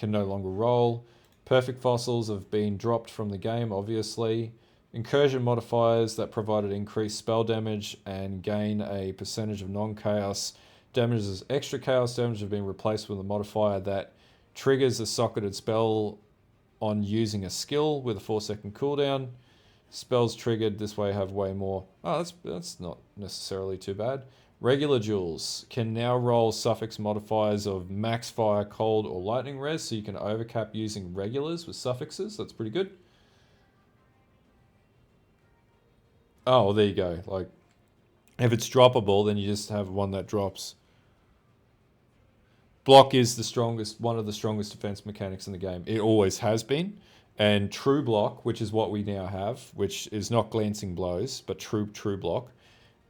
no longer roll. Perfect fossils have been dropped from the game, obviously. Incursion modifiers that provided increased spell damage and gain a percentage of non-chaos damage as extra chaos damage have been replaced with a modifier that triggers a socketed spell on using a skill with a 4-second cooldown. Spells triggered this way have way more. Oh, that's not necessarily too bad. Regular duels can now roll suffix modifiers of max fire, cold, or lightning res, so you can overcap using regulars with suffixes. That's pretty good. Oh, well, there you go. Like, if it's droppable, then you just have one that drops. Block is the strongest, one of the strongest defense mechanics in the game. It always has been. And true block, which is what we now have, which is not glancing blows, but true block,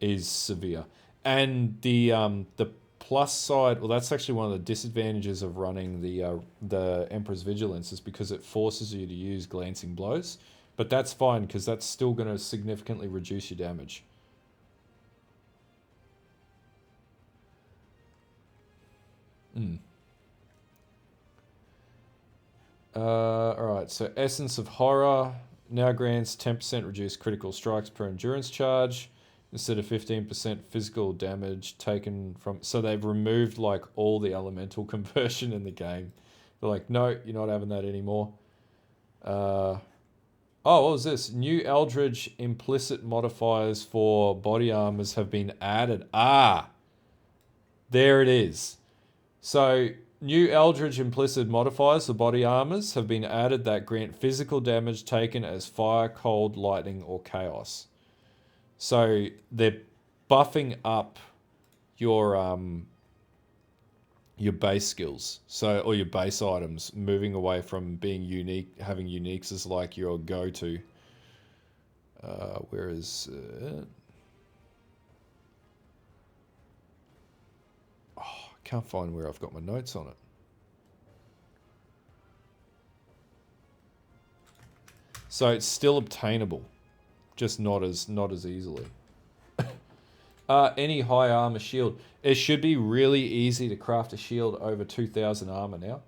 is severe. And the plus side, well, that's actually one of the disadvantages of running the Emperor's Vigilance, is because it forces you to use glancing blows. But that's fine, because that's still going to significantly reduce your damage. Alright, so Essence of Horror now grants 10% reduced critical strikes per endurance charge instead of 15% physical damage taken from... So they've removed like all the elemental conversion in the game. They're like, no, you're not having that anymore. Oh, what was this? New Eldritch implicit modifiers for body armors have been added. Ah! There it is. So... New Eldritch implicit modifiers for body armors have been added that grant physical damage taken as fire, cold, lightning, or chaos. So they're buffing up your base skills, so or your base items, moving away from being unique, having uniques as like your go-to. Where is it? Can't find where I've got my notes on it. So it's still obtainable, just not as easily. Any high armor shield. It should be really easy to craft a shield over 2,000 armor now.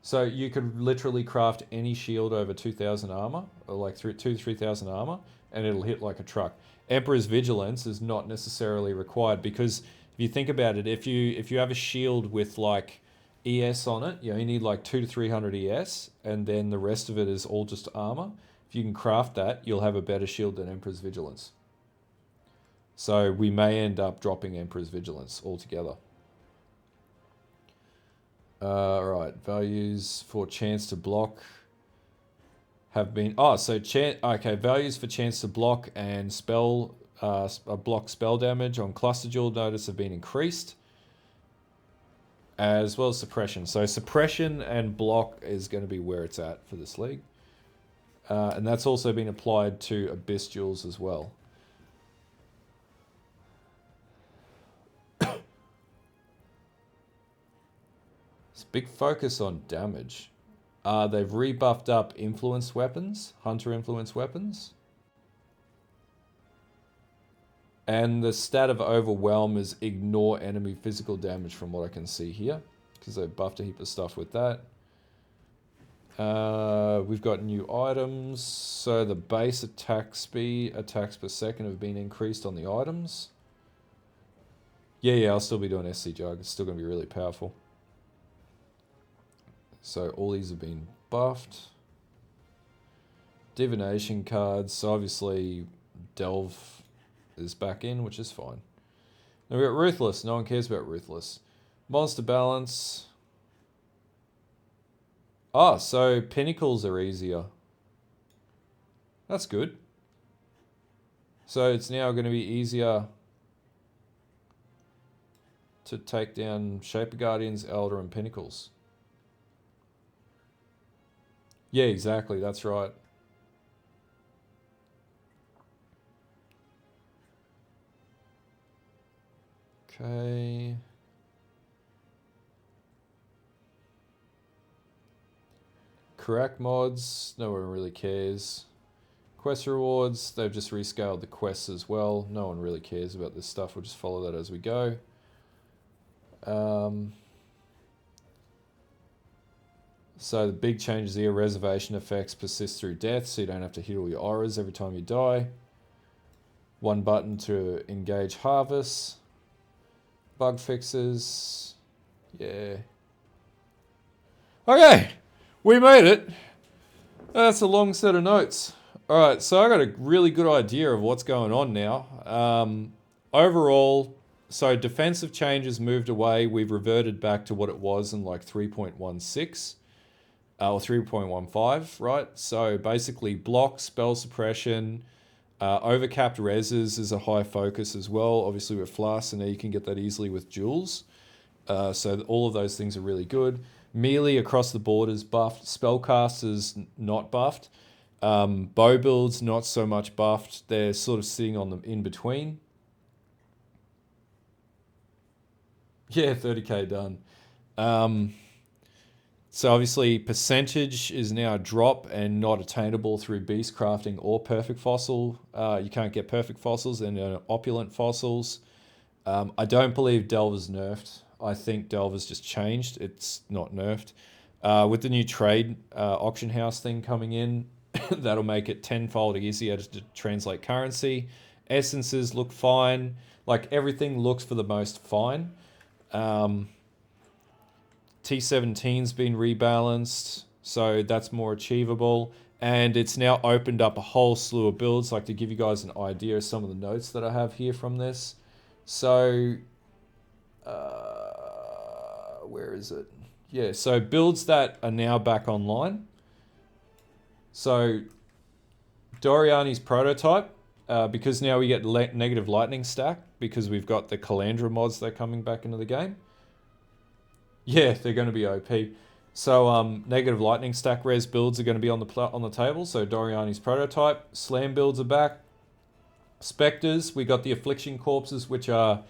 So you could literally craft any shield over 2,000 armor, or like 2,000 to 3,000 armor, and it'll hit like a truck. Emperor's Vigilance is not necessarily required, because if you think about it, if you have a shield with like ES on it, you only need like 200 to 300 ES, and then the rest of it is all just armor. If you can craft that, you'll have a better shield than Emperor's Vigilance. So we may end up dropping Emperor's Vigilance altogether. Right, values for chance to block have been... Oh, so okay, values for chance to block and spell... block spell damage on cluster duel notice have been increased, as well as suppression. So suppression and block is going to be where it's at for this league, and that's also been applied to abyss duels as well. It's a big focus on damage. They've rebuffed up influence weapons, hunter influence weapons. And the stat of Overwhelm is ignore enemy physical damage from what I can see here, because they buffed a heap of stuff with that. We've got new items. So the base attack speed, attacks per second have been increased on the items. Yeah, I'll still be doing SC Jug. It's still going to be really powerful. So all these have been buffed. Divination cards. So obviously Delve is back in, which is fine. Now we've got Ruthless. No one cares about Ruthless. Monster Balance. Ah, so Pinnacles are easier. That's good. So it's now going to be easier to take down Shaper Guardians, Elder, and Pinnacles. Yeah, exactly. That's right. Okay. Correct mods. No one really cares. Quest rewards. They've just rescaled the quests as well. No one really cares about this stuff. We'll just follow that as we go. So the big changes here. Reservation effects persist through death, so you don't have to hit all your auras every time you die. One button to engage harvest. Bug fixes. Yeah. Okay. We made it. That's a long set of notes. All right, so I got a really good idea of what's going on now. Overall, so defensive changes moved away. We've reverted back to what it was in like 3.16 or 3.15, right? So basically, block, spell suppression, overcapped reses is a high focus as well. Obviously, with Flask, and now you can get that easily with Jewels. So all of those things are really good. Melee across the board is buffed. Spellcasters not buffed. Bow builds not so much buffed. They're sort of sitting on them in between. Yeah, 30k done. So obviously percentage is now a drop and not attainable through beast crafting or perfect fossil. You can't get perfect fossils and opulent fossils. I don't believe Delver's nerfed. I think Delver's just changed. It's not nerfed. With the new trade auction house thing coming in, that'll make it tenfold easier to translate currency. Essences look fine. Like everything looks for the most fine. T17's been rebalanced, so that's more achievable. And it's now opened up a whole slew of builds, like to give you guys an idea of some of the notes that I have here from this. So, where is it? Yeah, so builds that are now back online. So, Doriani's prototype, because now we get negative lightning stack, because we've got the Calandra mods that are coming back into the game. Yeah, they're going to be OP. So negative lightning stack res builds are going to be on the table. So Doriani's prototype, slam builds are back. Spectres, we got the affliction corpses, which are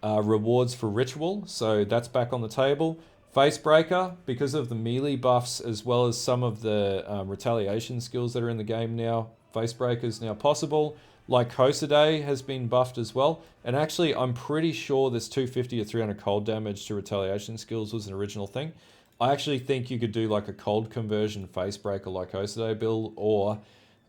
rewards for ritual. So that's back on the table. Facebreaker, because of the melee buffs as well as some of the retaliation skills that are in the game now. Facebreaker is now possible. Lycosidé has been buffed as well. And actually, I'm pretty sure this 250 or 300 cold damage to retaliation skills was an original thing. I actually think you could do like a cold conversion Facebreaker Lycosidé build, or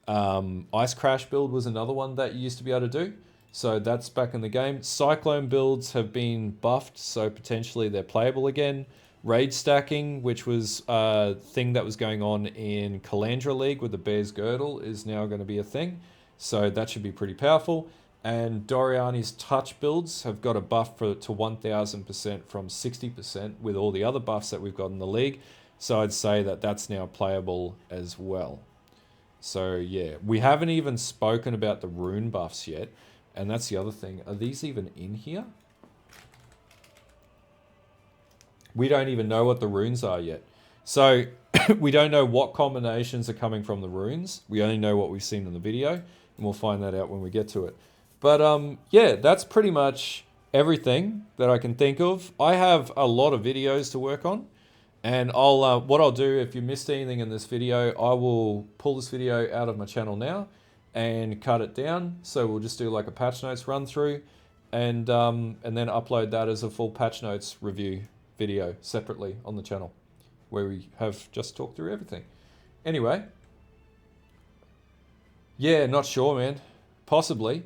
Ice Crash build was another one that you used to be able to do. So that's back in the game. Cyclone builds have been buffed, so potentially they're playable again. Raid stacking, which was a thing that was going on in Calandra League with the Bear's Girdle, is now going to be a thing. So that should be pretty powerful. And Doriani's touch builds have got a buff to 1000% from 60% with all the other buffs that we've got in the league. So I'd say that that's now playable as well. So yeah, we haven't even spoken about the rune buffs yet. And that's the other thing. Are these even in here? We don't even know what the runes are yet. So we don't know what combinations are coming from the runes. We only know what we've seen in the video, and we'll find that out when we get to it. But yeah, that's pretty much everything that I can think of. I have a lot of videos to work on, and what I'll do, if you missed anything in this video, I will pull this video out of my channel now and cut it down. So we'll just do like a patch notes run through, and then upload that as a full patch notes review video separately on the channel, where we have just talked through everything. Anyway, yeah, not sure, man. Possibly.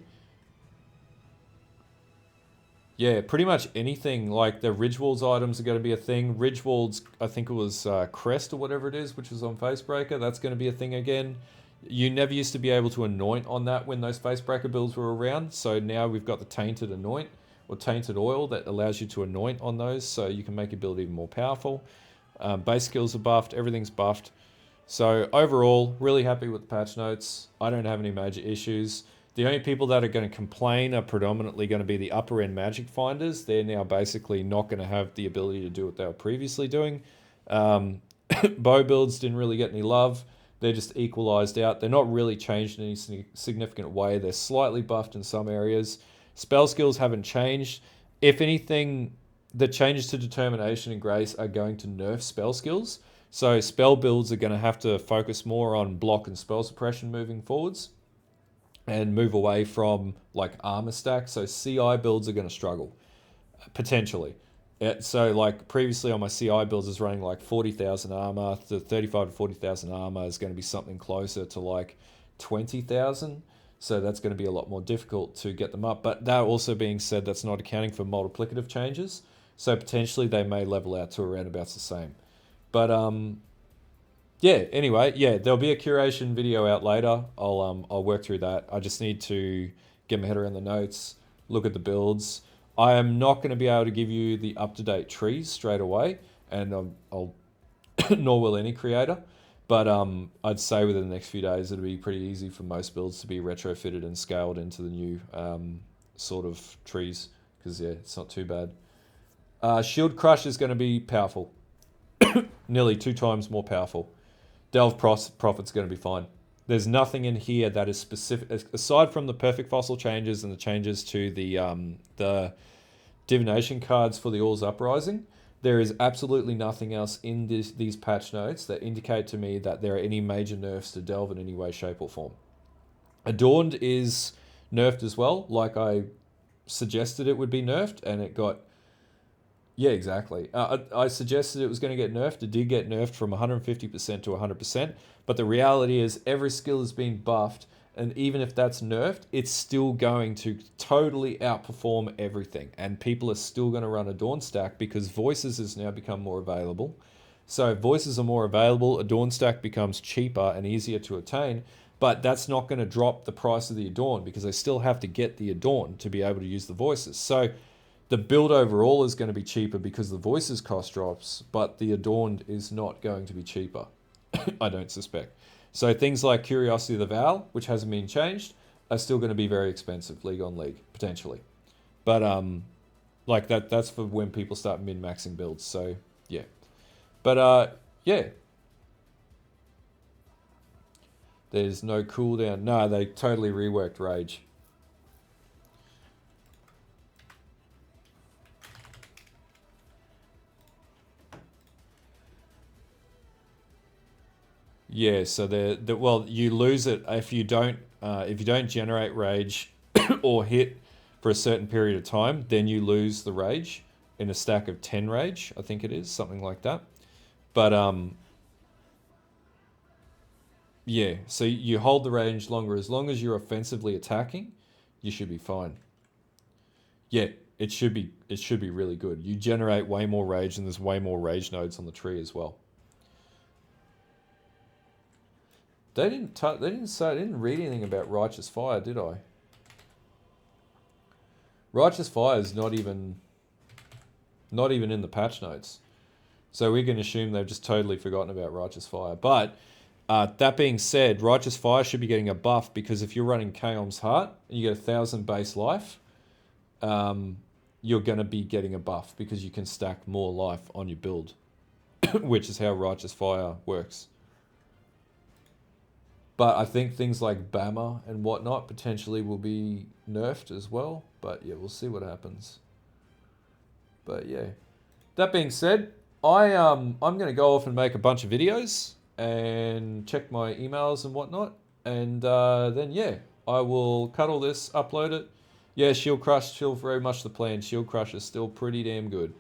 Yeah, pretty much anything. Like the Ridgewalds items are going to be a thing. Ridgewalds, I think it was Crest or whatever it is, which was on Facebreaker. That's going to be a thing again. You never used to be able to anoint on that when those Facebreaker builds were around. So now we've got the Tainted Anoint, or Tainted Oil, that allows you to anoint on those, so you can make your build even more powerful. Base skills are buffed, everything's buffed. So overall, really happy with the patch notes. I don't have any major issues. The only people that are going to complain are predominantly going to be the upper end magic finders. They're now basically not going to have the ability to do what they were previously doing. Bow builds didn't really get any love. They're just equalized out. They're not really changed in any significant way. They're slightly buffed in some areas. Spell skills haven't changed. If anything, the changes to Determination and Grace are going to nerf spell skills. So spell builds are going to have to focus more on block and spell suppression moving forwards, and move away from like armor stack. So CI builds are going to struggle, potentially. So like previously on my CI builds is running like 40,000 armor. The 35 to 40,000 armor is going to be something closer to like 20,000. So that's going to be a lot more difficult to get them up. But that also being said, that's not accounting for multiplicative changes. So potentially they may level out to around about the same. But yeah, anyway, yeah, there'll be a curation video out later. I'll work through that. I just need to get my head around the notes, look at the builds. I am not going to be able to give you the up-to-date trees straight away, and I'll nor will any creator. But I'd say within the next few days it'll be pretty easy for most builds to be retrofitted and scaled into the new sort of trees, because yeah, it's not too bad. Shield Crush is going to be powerful, nearly 2 times more powerful. Delve Prophet's going to be fine. There's nothing in here that is specific, aside from the perfect fossil changes and the changes to the divination cards for the All's Uprising. There is absolutely nothing else in these patch notes that indicate to me that there are any major nerfs to Delve in any way, shape, or form. Adorned is nerfed as well, like I suggested it would be nerfed, and it got... Yeah, exactly. I suggested it was going to get nerfed. It did get nerfed from 150% to 100%, but the reality is every skill is being buffed, and even if that's nerfed, it's still going to totally outperform everything, and people are still going to run a Dawn stack because Voices has now become more available. So if Voices are more available, a Dawn stack becomes cheaper and easier to attain, but that's not going to drop the price of the Adorn because they still have to get the Adorn to be able to use the Voices. So the build overall is going to be cheaper because the Voices cost drops, but the Adorned is not going to be cheaper, I don't suspect. So things like Curiosity of the Vow, which hasn't been changed, are still going to be very expensive, league on league, potentially. But like that's for when people start min-maxing builds, so yeah. But yeah. There's no cooldown. No, they totally reworked Rage. Yeah, so well, you lose it if you don't generate rage or hit for a certain period of time, then you lose the rage in a stack of 10 rage, I think it is, something like that. But yeah, so you hold the range longer as long as you're offensively attacking, you should be fine. Yeah, it should be really good. You generate way more rage and there's way more rage nodes on the tree as well. I didn't read anything about Righteous Fire, did I? Righteous Fire is not even in the patch notes. So we can assume they've just totally forgotten about Righteous Fire. But that being said, Righteous Fire should be getting a buff because if you're running Kaom's Heart and you get 1,000 base life, you're going to be getting a buff because you can stack more life on your build, which is how Righteous Fire works. But I think things like Bama and whatnot potentially will be nerfed as well. But yeah, we'll see what happens. But yeah. That being said, I'm going to go off and make a bunch of videos and check my emails and whatnot. And then yeah, I will cut all this, upload it. Yeah, Shield Crush, still very much the plan. Shield Crush is still pretty damn good.